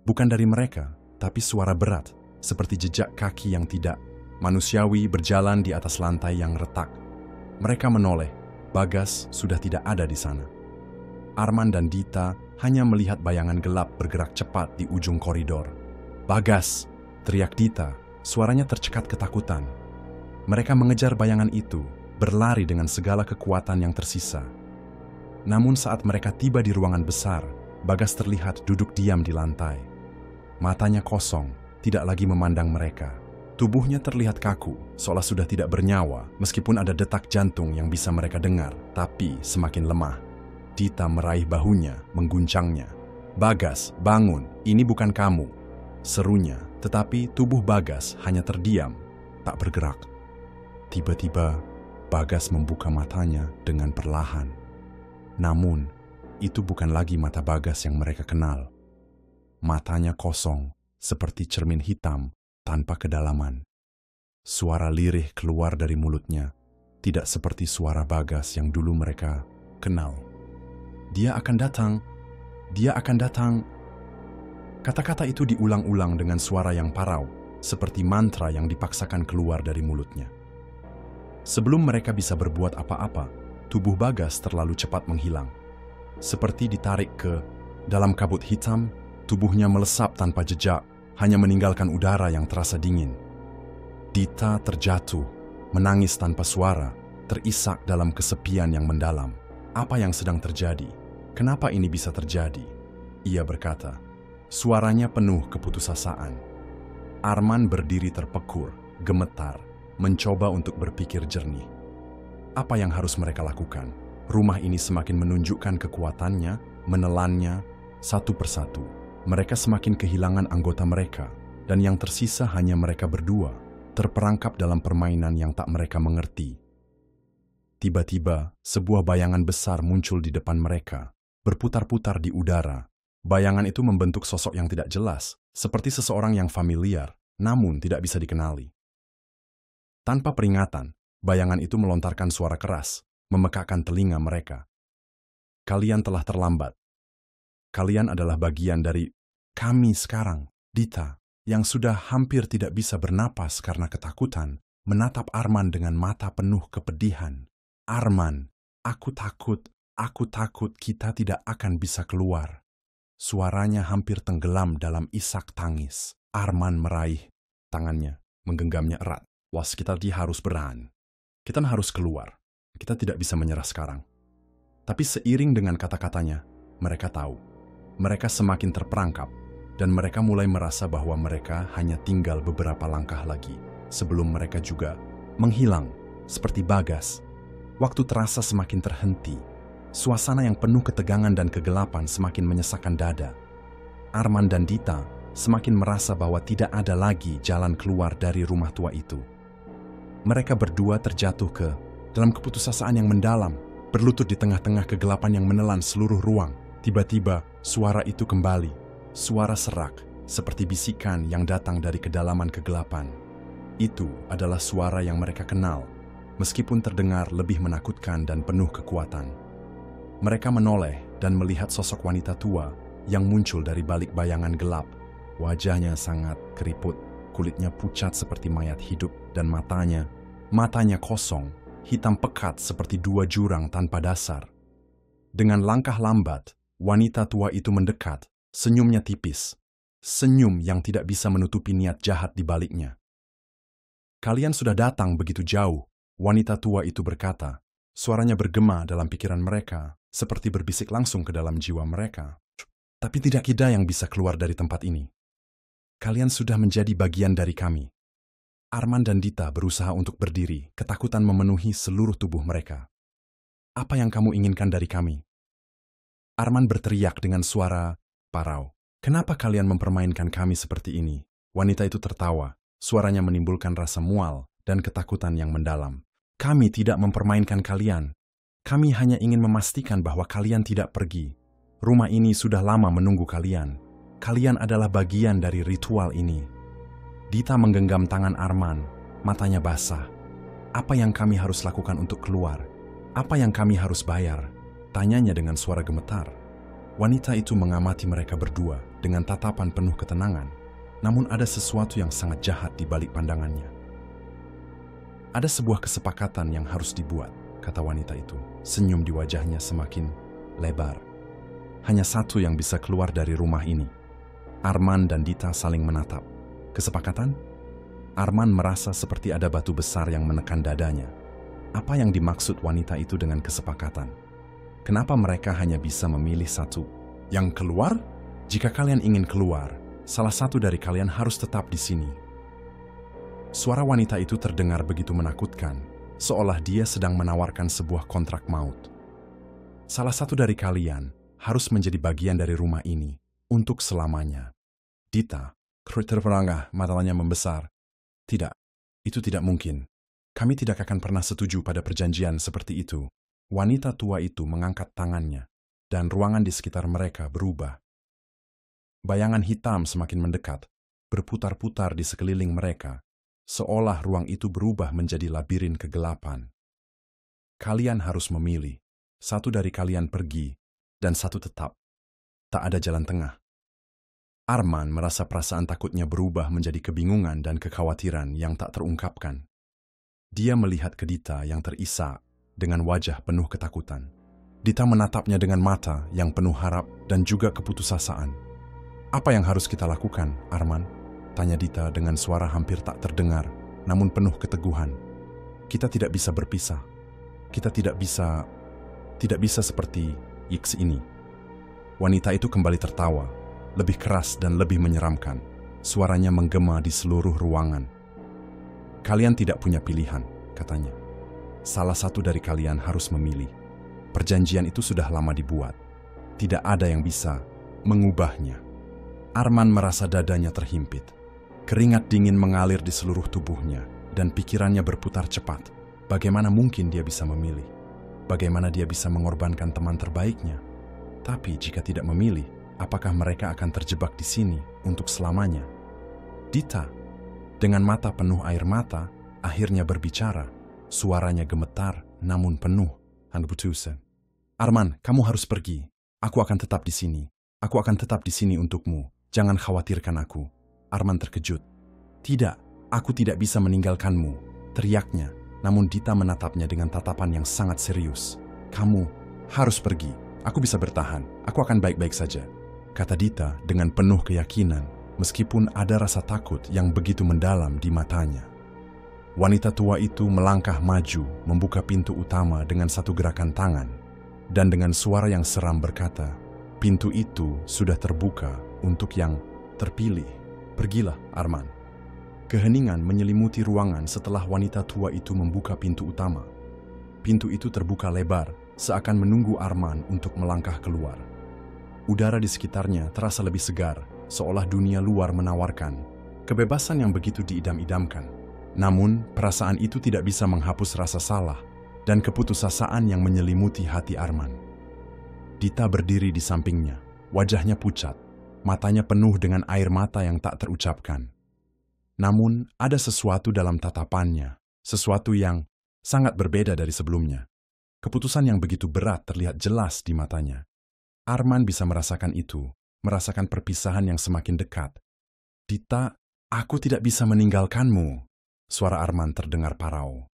Bukan dari mereka, tapi suara berat, seperti jejak kaki yang tidak manusiawi berjalan di atas lantai yang retak. Mereka menoleh, Bagas sudah tidak ada di sana. Arman dan Dita hanya melihat bayangan gelap bergerak cepat di ujung koridor. "Bagas!" teriak Dita, suaranya tercekat ketakutan. Mereka mengejar bayangan itu, berlari dengan segala kekuatan yang tersisa. Namun saat mereka tiba di ruangan besar, Bagas terlihat duduk diam di lantai. Matanya kosong, tidak lagi memandang mereka. Tubuhnya terlihat kaku, seolah sudah tidak bernyawa, meskipun ada detak jantung yang bisa mereka dengar, tapi semakin lemah. Dita meraih bahunya, mengguncangnya. "Bagas, bangun, ini bukan kamu," serunya, tetapi tubuh Bagas hanya terdiam, tak bergerak. Tiba-tiba, Bagas membuka matanya dengan perlahan. Namun, itu bukan lagi mata Bagas yang mereka kenal. Matanya kosong, seperti cermin hitam tanpa kedalaman. Suara lirih keluar dari mulutnya, tidak seperti suara Bagas yang dulu mereka kenal. Dia akan datang, dia akan datang. Kata-kata itu diulang-ulang dengan suara yang parau, seperti mantra yang dipaksakan keluar dari mulutnya. Sebelum mereka bisa berbuat apa-apa, tubuh Bagas terlalu cepat menghilang. Seperti ditarik ke dalam kabut hitam, tubuhnya melesap tanpa jejak, hanya meninggalkan udara yang terasa dingin. Dita terjatuh, menangis tanpa suara, terisak dalam kesepian yang mendalam. Apa yang sedang terjadi? Kenapa ini bisa terjadi? Ia berkata. Suaranya penuh keputusasaan. Arman berdiri terpekur, gemetar, mencoba untuk berpikir jernih. Apa yang harus mereka lakukan? Rumah ini semakin menunjukkan kekuatannya, menelannya satu persatu. Mereka semakin kehilangan anggota mereka, dan yang tersisa hanya mereka berdua, terperangkap dalam permainan yang tak mereka mengerti. Tiba-tiba, sebuah bayangan besar muncul di depan mereka, berputar-putar di udara. Bayangan itu membentuk sosok yang tidak jelas, seperti seseorang yang familiar, namun tidak bisa dikenali. Tanpa peringatan, bayangan itu melontarkan suara keras, memekakkan telinga mereka. "Kalian telah terlambat. Kalian adalah bagian dari kami sekarang." Dita, yang sudah hampir tidak bisa bernapas karena ketakutan, menatap Arman dengan mata penuh kepedihan. "Arman, aku takut kita tidak akan bisa keluar." Suaranya hampir tenggelam dalam isak tangis. Arman meraih tangannya, menggenggamnya erat. Was, kita harus bertahan. Kita harus keluar. Kita tidak bisa menyerah sekarang. Tapi seiring dengan kata-katanya, mereka tahu. Mereka semakin terperangkap, dan mereka mulai merasa bahwa mereka hanya tinggal beberapa langkah lagi sebelum mereka juga menghilang seperti bagas. Waktu terasa semakin terhenti. Suasana yang penuh ketegangan dan kegelapan semakin menyesakkan dada. Arman dan Dita semakin merasa bahwa tidak ada lagi jalan keluar dari rumah tua itu. Mereka berdua terjatuh dalam keputusasaan yang mendalam, berlutut di tengah-tengah kegelapan yang menelan seluruh ruang. Tiba-tiba, suara itu kembali. Suara serak, seperti bisikan yang datang dari kedalaman kegelapan. Itu adalah suara yang mereka kenal, meskipun terdengar lebih menakutkan dan penuh kekuatan. Mereka menoleh dan melihat sosok wanita tua yang muncul dari balik bayangan gelap. Wajahnya sangat keriput, kulitnya pucat seperti mayat hidup, dan matanya kosong, hitam pekat seperti dua jurang tanpa dasar. Dengan langkah lambat, wanita tua itu mendekat, senyumnya tipis, senyum yang tidak bisa menutupi niat jahat di baliknya. Kalian sudah datang begitu jauh, wanita tua itu berkata. Suaranya bergema dalam pikiran mereka, seperti berbisik langsung ke dalam jiwa mereka. Tapi tidak ada yang bisa keluar dari tempat ini. Kalian sudah menjadi bagian dari kami. Arman dan Dita berusaha untuk berdiri, ketakutan memenuhi seluruh tubuh mereka. Apa yang kamu inginkan dari kami? Arman berteriak dengan suara parau. Kenapa kalian mempermainkan kami seperti ini? Wanita itu tertawa, suaranya menimbulkan rasa mual dan ketakutan yang mendalam. Kami tidak mempermainkan kalian. Kami hanya ingin memastikan bahwa kalian tidak pergi. Rumah ini sudah lama menunggu kalian. Kalian adalah bagian dari ritual ini. Dita menggenggam tangan Arman, matanya basah. Apa yang kami harus lakukan untuk keluar? Apa yang kami harus bayar? Tanyanya dengan suara gemetar. Wanita itu mengamati mereka berdua dengan tatapan penuh ketenangan. Namun ada sesuatu yang sangat jahat di balik pandangannya. Ada sebuah kesepakatan yang harus dibuat, kata wanita itu. Senyum di wajahnya semakin lebar. Hanya satu yang bisa keluar dari rumah ini. Arman dan Dita saling menatap. Kesepakatan? Arman merasa seperti ada batu besar yang menekan dadanya. Apa yang dimaksud wanita itu dengan kesepakatan? Kenapa mereka hanya bisa memilih satu? Yang keluar? Jika kalian ingin keluar, salah satu dari kalian harus tetap di sini. Suara wanita itu terdengar begitu menakutkan, seolah dia sedang menawarkan sebuah kontrak maut. Salah satu dari kalian harus menjadi bagian dari rumah ini untuk selamanya. Dita terperangah, matanya membesar. Tidak, itu tidak mungkin. Kami tidak akan pernah setuju pada perjanjian seperti itu. Wanita tua itu mengangkat tangannya, dan ruangan di sekitar mereka berubah. Bayangan hitam semakin mendekat, berputar-putar di sekeliling mereka, seolah ruang itu berubah menjadi labirin kegelapan. Kalian harus memilih. Satu dari kalian pergi, dan satu tetap. Tak ada jalan tengah. Arman merasa perasaan takutnya berubah menjadi kebingungan dan kekhawatiran yang tak terungkapkan. Dia melihat ke Dita yang terisak dengan wajah penuh ketakutan. Dita menatapnya dengan mata yang penuh harap dan juga keputusasaan. Apa yang harus kita lakukan, Arman? Tanya Dita dengan suara hampir tak terdengar, namun penuh keteguhan. Kita tidak bisa berpisah. Kita tidak bisa seperti X ini. Wanita itu kembali tertawa, lebih keras dan lebih menyeramkan. Suaranya menggema di seluruh ruangan. Kalian tidak punya pilihan, katanya. Salah satu dari kalian harus memilih. Perjanjian itu sudah lama dibuat. Tidak ada yang bisa mengubahnya. Arman merasa dadanya terhimpit. Keringat dingin mengalir di seluruh tubuhnya, dan pikirannya berputar cepat. Bagaimana mungkin dia bisa memilih? Bagaimana dia bisa mengorbankan teman terbaiknya? Tapi jika tidak memilih, apakah mereka akan terjebak di sini untuk selamanya? Dita, dengan mata penuh air mata, akhirnya berbicara. Suaranya gemetar, namun penuh keputusan. Arman, kamu harus pergi. Aku akan tetap di sini. Aku akan tetap di sini untukmu. Jangan khawatirkan aku. Arman terkejut. Tidak, aku tidak bisa meninggalkanmu, teriaknya. Namun Dita menatapnya dengan tatapan yang sangat serius. Kamu harus pergi. Aku bisa bertahan. Aku akan baik-baik saja, kata Dita dengan penuh keyakinan. meskipun ada rasa takut yang begitu mendalam di matanya. Wanita tua itu melangkah maju, membuka pintu utama dengan satu gerakan tangan, dan dengan suara yang seram berkata, "Pintu itu sudah terbuka untuk yang terpilih. Pergilah, Arman." Keheningan menyelimuti ruangan setelah wanita tua itu membuka pintu utama. Pintu itu terbuka lebar, seakan menunggu Arman untuk melangkah keluar. Udara di sekitarnya terasa lebih segar, seolah dunia luar menawarkan kebebasan yang begitu diidam-idamkan. Namun, perasaan itu tidak bisa menghapus rasa salah dan keputusasaan yang menyelimuti hati Arman. Dita berdiri di sampingnya, wajahnya pucat, matanya penuh dengan air mata yang tak terucapkan. Namun, ada sesuatu dalam tatapannya, sesuatu yang sangat berbeda dari sebelumnya. Keputusan yang begitu berat terlihat jelas di matanya. Arman bisa merasakan itu, merasakan perpisahan yang semakin dekat. "Dita, aku tidak bisa meninggalkanmu." Suara Arman terdengar parau.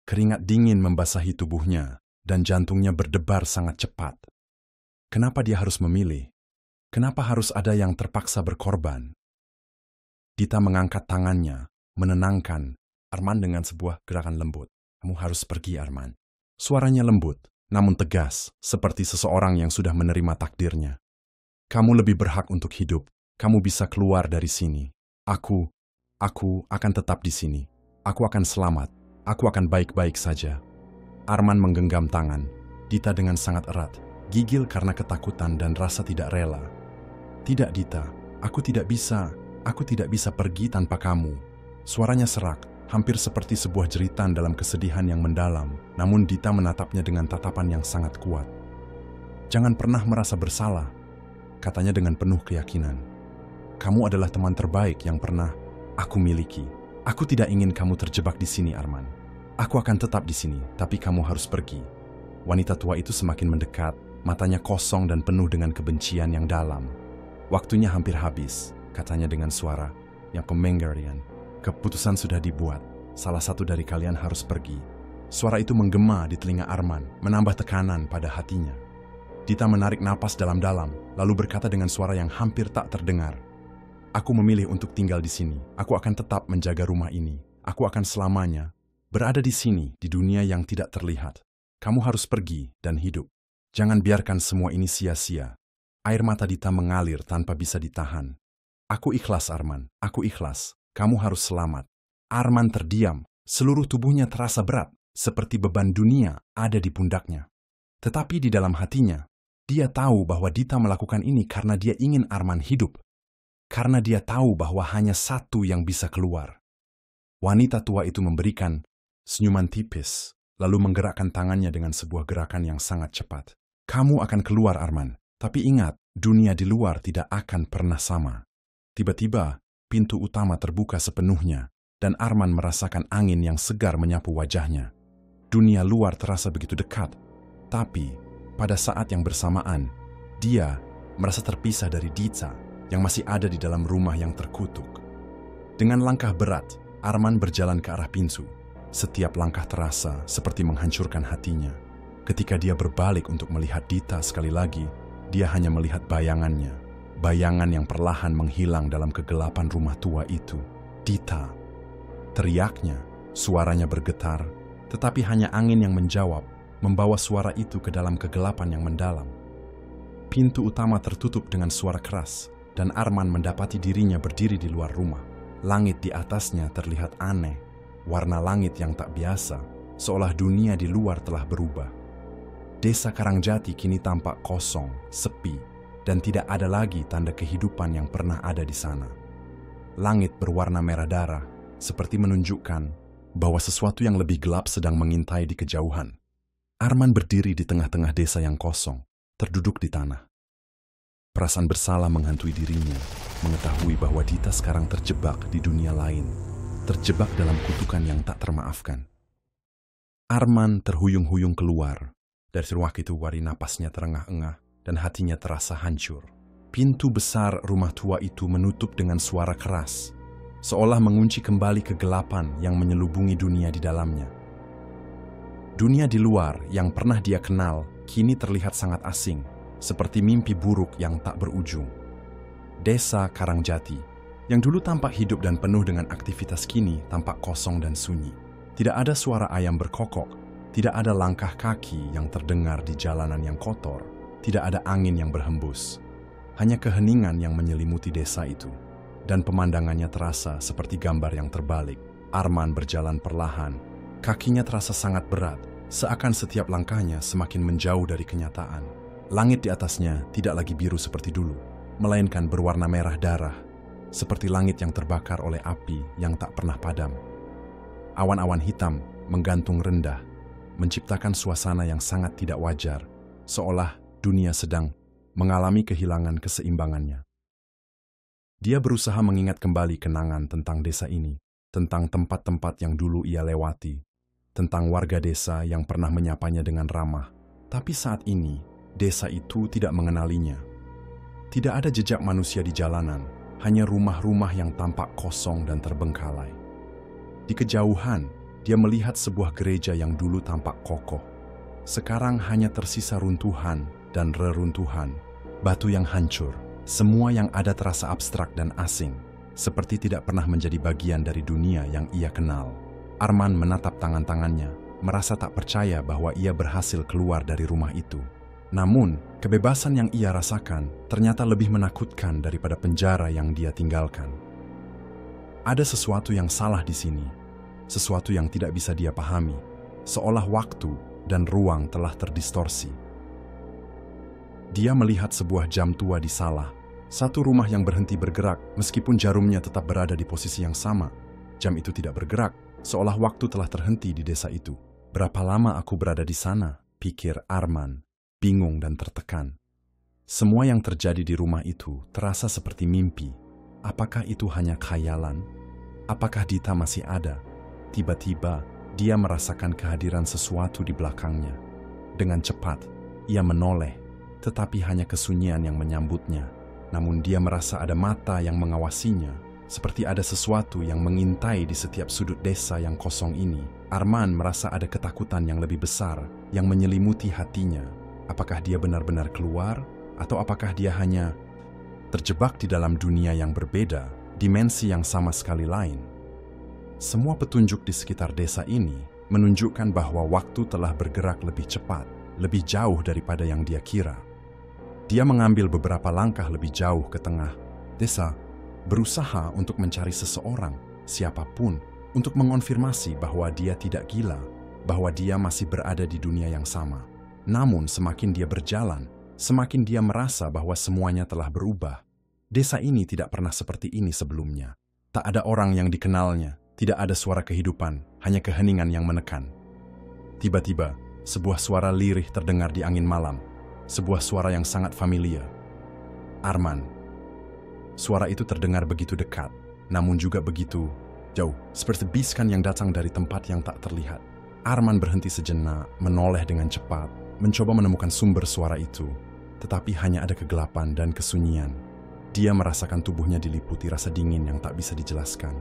Keringat dingin membasahi tubuhnya, dan jantungnya berdebar sangat cepat. Kenapa dia harus memilih? Kenapa harus ada yang terpaksa berkorban? Dita mengangkat tangannya, menenangkan Arman dengan sebuah gerakan lembut. "Kamu harus pergi, Arman." Suaranya lembut, namun tegas, seperti seseorang yang sudah menerima takdirnya. "Kamu lebih berhak untuk hidup. Kamu bisa keluar dari sini. Aku akan tetap di sini. Aku akan selamat. Aku akan baik-baik saja." Arman menggenggam tangan Dita dengan sangat erat, gigil karena ketakutan dan rasa tidak rela. "Tidak, Dita, aku tidak bisa pergi tanpa kamu." Suaranya serak, hampir seperti sebuah jeritan dalam kesedihan yang mendalam, namun Dita menatapnya dengan tatapan yang sangat kuat. "Jangan pernah merasa bersalah," katanya dengan penuh keyakinan. "Kamu adalah teman terbaik yang pernah aku miliki. Aku tidak ingin kamu terjebak di sini, Arman. Aku akan tetap di sini, tapi kamu harus pergi." Wanita tua itu semakin mendekat, matanya kosong dan penuh dengan kebencian yang dalam. "Waktunya hampir habis," katanya dengan suara yang pemenggerian. "Keputusan sudah dibuat. Salah satu dari kalian harus pergi." Suara itu menggema di telinga Arman, menambah tekanan pada hatinya. Dita menarik napas dalam-dalam, lalu berkata dengan suara yang hampir tak terdengar, "Aku memilih untuk tinggal di sini. Aku akan tetap menjaga rumah ini. Aku akan selamanya berada di sini, di dunia yang tidak terlihat. Kamu harus pergi dan hidup. Jangan biarkan semua ini sia-sia." Air mata Dita mengalir tanpa bisa ditahan. "Aku ikhlas, Arman. Aku ikhlas. Kamu harus selamat." Arman terdiam. Seluruh tubuhnya terasa berat, seperti beban dunia ada di pundaknya. Tetapi di dalam hatinya, dia tahu bahwa Dita melakukan ini karena dia ingin Arman hidup. Karena dia tahu bahwa hanya satu yang bisa keluar. Wanita tua itu memberikan senyuman tipis, lalu menggerakkan tangannya dengan sebuah gerakan yang sangat cepat. "Kamu akan keluar, Arman. Tapi ingat, dunia di luar tidak akan pernah sama." Tiba-tiba, pintu utama terbuka sepenuhnya, dan Arman merasakan angin yang segar menyapu wajahnya. Dunia luar terasa begitu dekat, tapi pada saat yang bersamaan, dia merasa terpisah dari Dita yang masih ada di dalam rumah yang terkutuk. Dengan langkah berat, Arman berjalan ke arah pintu. Setiap langkah terasa seperti menghancurkan hatinya. Ketika dia berbalik untuk melihat Dita sekali lagi, dia hanya melihat bayangannya. Bayangan yang perlahan menghilang dalam kegelapan rumah tua itu. "Dita!" Teriaknya, suaranya bergetar, tetapi hanya angin yang menjawab, membawa suara itu ke dalam kegelapan yang mendalam. Pintu utama tertutup dengan suara keras, dan Arman mendapati dirinya berdiri di luar rumah. Langit di atasnya terlihat aneh, warna langit yang tak biasa, seolah dunia di luar telah berubah. Desa Karangjati kini tampak kosong, sepi, dan tidak ada lagi tanda kehidupan yang pernah ada di sana. Langit berwarna merah darah, seperti menunjukkan bahwa sesuatu yang lebih gelap sedang mengintai di kejauhan. Arman berdiri di tengah-tengah desa yang kosong, terduduk di tanah. Perasaan bersalah menghantui dirinya, mengetahui bahwa Dita sekarang terjebak di dunia lain, terjebak dalam kutukan yang tak termaafkan. Arman terhuyung-huyung keluar. Dari ruang itu wari napasnya terengah-engah, dan hatinya terasa hancur. Pintu besar rumah tua itu menutup dengan suara keras, seolah mengunci kembali kegelapan yang menyelubungi dunia di dalamnya. Dunia di luar yang pernah dia kenal kini terlihat sangat asing, seperti mimpi buruk yang tak berujung. Desa Karangjati Yang dulu tampak hidup dan penuh dengan aktivitas kini tampak kosong dan sunyi. Tidak ada suara ayam berkokok, tidak ada langkah kaki yang terdengar di jalanan yang kotor, tidak ada angin yang berhembus. Hanya keheningan yang menyelimuti desa itu. Dan pemandangannya terasa seperti gambar yang terbalik. Arman berjalan perlahan, kakinya terasa sangat berat, seakan setiap langkahnya semakin menjauh dari kenyataan. Langit di atasnya tidak lagi biru seperti dulu, melainkan berwarna merah darah, seperti langit yang terbakar oleh api yang tak pernah padam. Awan-awan hitam menggantung rendah, menciptakan suasana yang sangat tidak wajar, seolah dunia sedang mengalami kehilangan keseimbangannya. Dia berusaha mengingat kembali kenangan tentang desa ini, tentang tempat-tempat yang dulu ia lewati, tentang warga desa yang pernah menyapanya dengan ramah. Tapi saat ini, desa itu tidak mengenalinya. Tidak ada jejak manusia di jalanan, hanya rumah-rumah yang tampak kosong dan terbengkalai. Di kejauhan, dia melihat sebuah gereja yang dulu tampak kokoh. Sekarang hanya tersisa runtuhan dan reruntuhan, batu yang hancur. Semua yang ada terasa abstrak dan asing, seperti tidak pernah menjadi bagian dari dunia yang ia kenal. Arman menatap tangan-tangannya, merasa tak percaya bahwa ia berhasil keluar dari rumah itu. Namun, kebebasan yang ia rasakan ternyata lebih menakutkan daripada penjara yang dia tinggalkan. Ada sesuatu yang salah di sini, sesuatu yang tidak bisa dia pahami, seolah waktu dan ruang telah terdistorsi. Dia melihat sebuah jam tua di salah, satu rumah yang berhenti bergerak meskipun jarumnya tetap berada di posisi yang sama. Jam itu tidak bergerak, seolah waktu telah terhenti di desa itu. Berapa lama aku berada di sana, pikir Arman, bingung dan tertekan. Semua yang terjadi di rumah itu terasa seperti mimpi. Apakah itu hanya khayalan? Apakah Dita masih ada? Tiba-tiba, dia merasakan kehadiran sesuatu di belakangnya. Dengan cepat, ia menoleh, tetapi hanya kesunyian yang menyambutnya. Namun dia merasa ada mata yang mengawasinya, seperti ada sesuatu yang mengintai di setiap sudut desa yang kosong ini. Arman merasa ada ketakutan yang lebih besar yang menyelimuti hatinya. Apakah dia benar-benar keluar, atau apakah dia hanya terjebak di dalam dunia yang berbeda, dimensi yang sama sekali lain? Semua petunjuk di sekitar desa ini menunjukkan bahwa waktu telah bergerak lebih cepat, lebih jauh daripada yang dia kira. Dia mengambil beberapa langkah lebih jauh ke tengah desa, berusaha untuk mencari seseorang, siapapun, untuk mengonfirmasi bahwa dia tidak gila, bahwa dia masih berada di dunia yang sama. Namun semakin dia berjalan, semakin dia merasa bahwa semuanya telah berubah. Desa ini tidak pernah seperti ini sebelumnya. Tak ada orang yang dikenalnya, tidak ada suara kehidupan, hanya keheningan yang menekan. Tiba-tiba, sebuah suara lirih terdengar di angin malam, sebuah suara yang sangat familiar. Arman. Suara itu terdengar begitu dekat, namun juga begitu jauh, seperti bisikan yang datang dari tempat yang tak terlihat. Arman berhenti sejenak, menoleh dengan cepat, mencoba menemukan sumber suara itu, tetapi hanya ada kegelapan dan kesunyian. Dia merasakan tubuhnya diliputi rasa dingin yang tak bisa dijelaskan.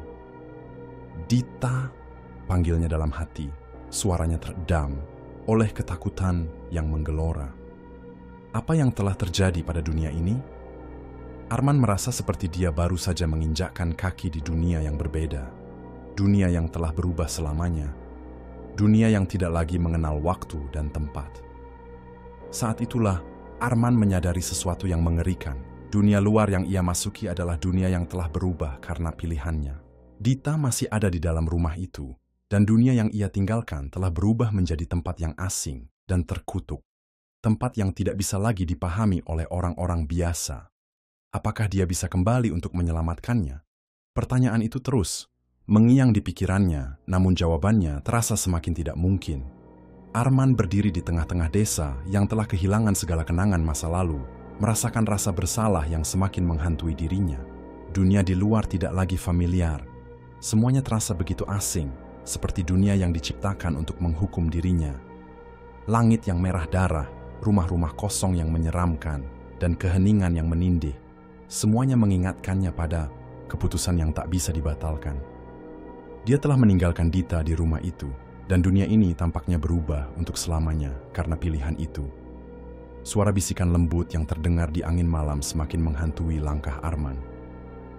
Dita, panggilnya dalam hati, suaranya teredam oleh ketakutan yang menggelora. Apa yang telah terjadi pada dunia ini? Arman merasa seperti dia baru saja menginjakkan kaki di dunia yang berbeda. Dunia yang telah berubah selamanya. Dunia yang tidak lagi mengenal waktu dan tempat. Saat itulah, Arman menyadari sesuatu yang mengerikan. Dunia luar yang ia masuki adalah dunia yang telah berubah karena pilihannya. Dita masih ada di dalam rumah itu, dan dunia yang ia tinggalkan telah berubah menjadi tempat yang asing dan terkutuk. Tempat yang tidak bisa lagi dipahami oleh orang-orang biasa. Apakah dia bisa kembali untuk menyelamatkannya? Pertanyaan itu terus mengiang di pikirannya, namun jawabannya terasa semakin tidak mungkin. Arman berdiri di tengah-tengah desa yang telah kehilangan segala kenangan masa lalu, merasakan rasa bersalah yang semakin menghantui dirinya. Dunia di luar tidak lagi familiar. Semuanya terasa begitu asing, seperti dunia yang diciptakan untuk menghukum dirinya. Langit yang merah darah, rumah-rumah kosong yang menyeramkan, dan keheningan yang menindih. Semuanya mengingatkannya pada keputusan yang tak bisa dibatalkan. Dia telah meninggalkan Dita di rumah itu, dan dunia ini tampaknya berubah untuk selamanya karena pilihan itu. Suara bisikan lembut yang terdengar di angin malam semakin menghantui langkah Arman.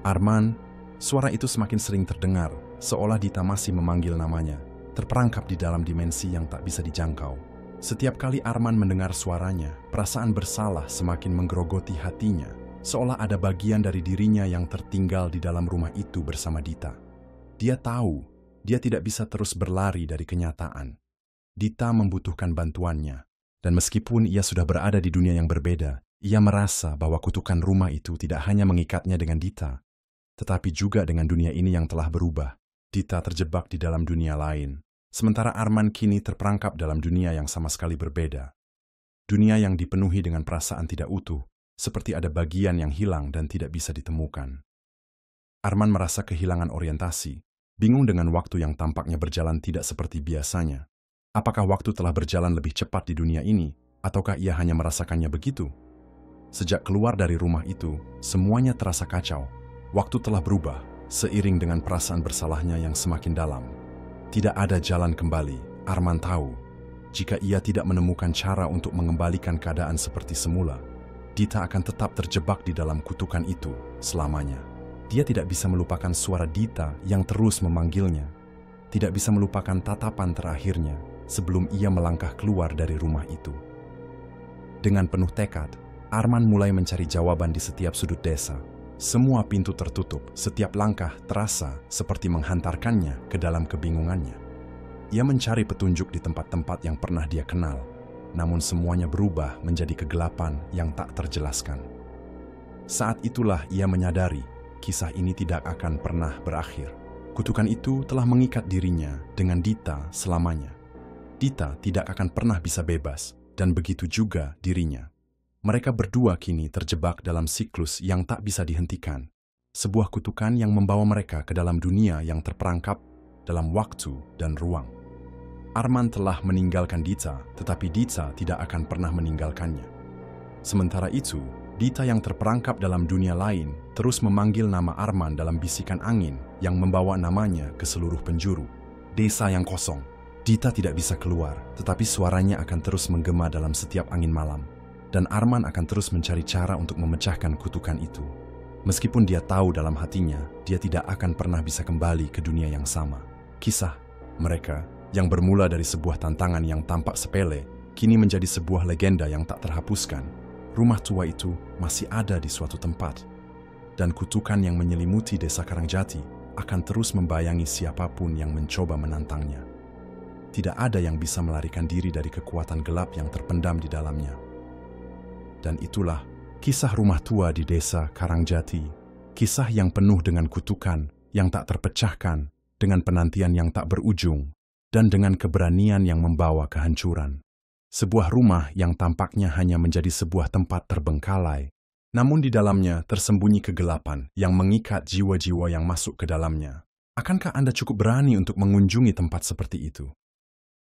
Arman, Suara itu semakin sering terdengar, seolah Dita masih memanggil namanya, terperangkap di dalam dimensi yang tak bisa dijangkau. Setiap kali Arman mendengar suaranya, perasaan bersalah semakin menggerogoti hatinya, seolah ada bagian dari dirinya yang tertinggal di dalam rumah itu bersama Dita. Dia tahu, dia tidak bisa terus berlari dari kenyataan. Dita membutuhkan bantuannya, dan meskipun ia sudah berada di dunia yang berbeda, ia merasa bahwa kutukan rumah itu tidak hanya mengikatnya dengan Dita, tetapi juga dengan dunia ini yang telah berubah. Dita terjebak di dalam dunia lain, sementara Arman kini terperangkap dalam dunia yang sama sekali berbeda. Dunia yang dipenuhi dengan perasaan tidak utuh, seperti ada bagian yang hilang dan tidak bisa ditemukan. Arman merasa kehilangan orientasi, bingung dengan waktu yang tampaknya berjalan tidak seperti biasanya. Apakah waktu telah berjalan lebih cepat di dunia ini, ataukah ia hanya merasakannya begitu? Sejak keluar dari rumah itu, semuanya terasa kacau. Waktu telah berubah, seiring dengan perasaan bersalahnya yang semakin dalam. Tidak ada jalan kembali. Arman tahu, jika ia tidak menemukan cara untuk mengembalikan keadaan seperti semula, Dita akan tetap terjebak di dalam kutukan itu selamanya. Dia tidak bisa melupakan suara Dita yang terus memanggilnya, tidak bisa melupakan tatapan terakhirnya sebelum ia melangkah keluar dari rumah itu. Dengan penuh tekad, Arman mulai mencari jawaban di setiap sudut desa. Semua pintu tertutup, setiap langkah terasa seperti menghantarkannya ke dalam kebingungannya. Ia mencari petunjuk di tempat-tempat yang pernah dia kenal, namun semuanya berubah menjadi kegelapan yang tak terjelaskan. Saat itulah ia menyadari, kisah ini tidak akan pernah berakhir. Kutukan itu telah mengikat dirinya dengan Dita selamanya. Dita tidak akan pernah bisa bebas, dan begitu juga dirinya. Mereka berdua kini terjebak dalam siklus yang tak bisa dihentikan. Sebuah kutukan yang membawa mereka ke dalam dunia yang terperangkap dalam waktu dan ruang. Arman telah meninggalkan Dita, tetapi Dita tidak akan pernah meninggalkannya. Sementara itu, Dita yang terperangkap dalam dunia lain terus memanggil nama Arman dalam bisikan angin yang membawa namanya ke seluruh penjuru. Desa yang kosong. Dita tidak bisa keluar, tetapi suaranya akan terus menggema dalam setiap angin malam. Dan Arman akan terus mencari cara untuk memecahkan kutukan itu. Meskipun dia tahu dalam hatinya, dia tidak akan pernah bisa kembali ke dunia yang sama. Kisah mereka yang bermula dari sebuah tantangan yang tampak sepele, kini menjadi sebuah legenda yang tak terhapuskan. Rumah tua itu masih ada di suatu tempat. Dan kutukan yang menyelimuti desa Karangjati akan terus membayangi siapapun yang mencoba menantangnya. Tidak ada yang bisa melarikan diri dari kekuatan gelap yang terpendam di dalamnya. Dan itulah kisah rumah tua di desa Karangjati. Kisah yang penuh dengan kutukan yang tak terpecahkan, dengan penantian yang tak berujung, dan dengan keberanian yang membawa kehancuran. Sebuah rumah yang tampaknya hanya menjadi sebuah tempat terbengkalai, namun di dalamnya tersembunyi kegelapan yang mengikat jiwa-jiwa yang masuk ke dalamnya. Akankah Anda cukup berani untuk mengunjungi tempat seperti itu?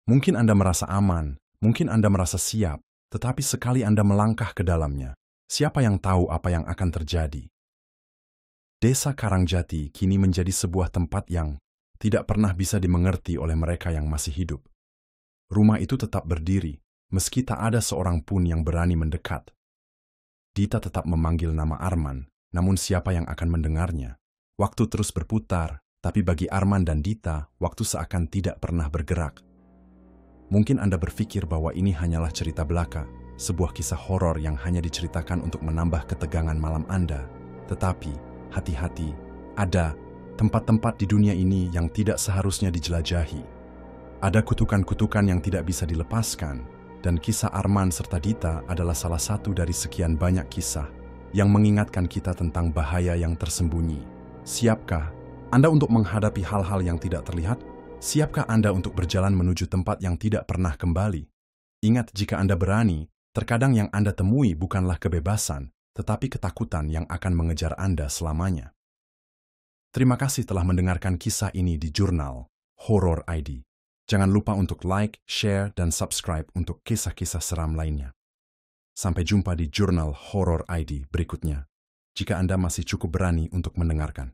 Mungkin Anda merasa aman, mungkin Anda merasa siap, tetapi sekali Anda melangkah ke dalamnya, siapa yang tahu apa yang akan terjadi? Desa Karangjati kini menjadi sebuah tempat yang tidak pernah bisa dimengerti oleh mereka yang masih hidup. Rumah itu tetap berdiri, meski tak ada seorang pun yang berani mendekat. Dita tetap memanggil nama Arman, namun siapa yang akan mendengarnya? Waktu terus berputar, tapi bagi Arman dan Dita, waktu seakan tidak pernah bergerak. Mungkin Anda berpikir bahwa ini hanyalah cerita belaka, sebuah kisah horor yang hanya diceritakan untuk menambah ketegangan malam Anda. Tetapi, hati-hati, ada tempat-tempat di dunia ini yang tidak seharusnya dijelajahi. Ada kutukan-kutukan yang tidak bisa dilepaskan, dan kisah Arman serta Dita adalah salah satu dari sekian banyak kisah yang mengingatkan kita tentang bahaya yang tersembunyi. Siapkah Anda untuk menghadapi hal-hal yang tidak terlihat? Siapkah Anda untuk berjalan menuju tempat yang tidak pernah kembali? Ingat, jika Anda berani, terkadang yang Anda temui bukanlah kebebasan, tetapi ketakutan yang akan mengejar Anda selamanya. Terima kasih telah mendengarkan kisah ini di Jurnal Horor ID. Jangan lupa untuk like, share, dan subscribe untuk kisah-kisah seram lainnya. Sampai jumpa di Jurnal Horor ID berikutnya, jika Anda masih cukup berani untuk mendengarkan.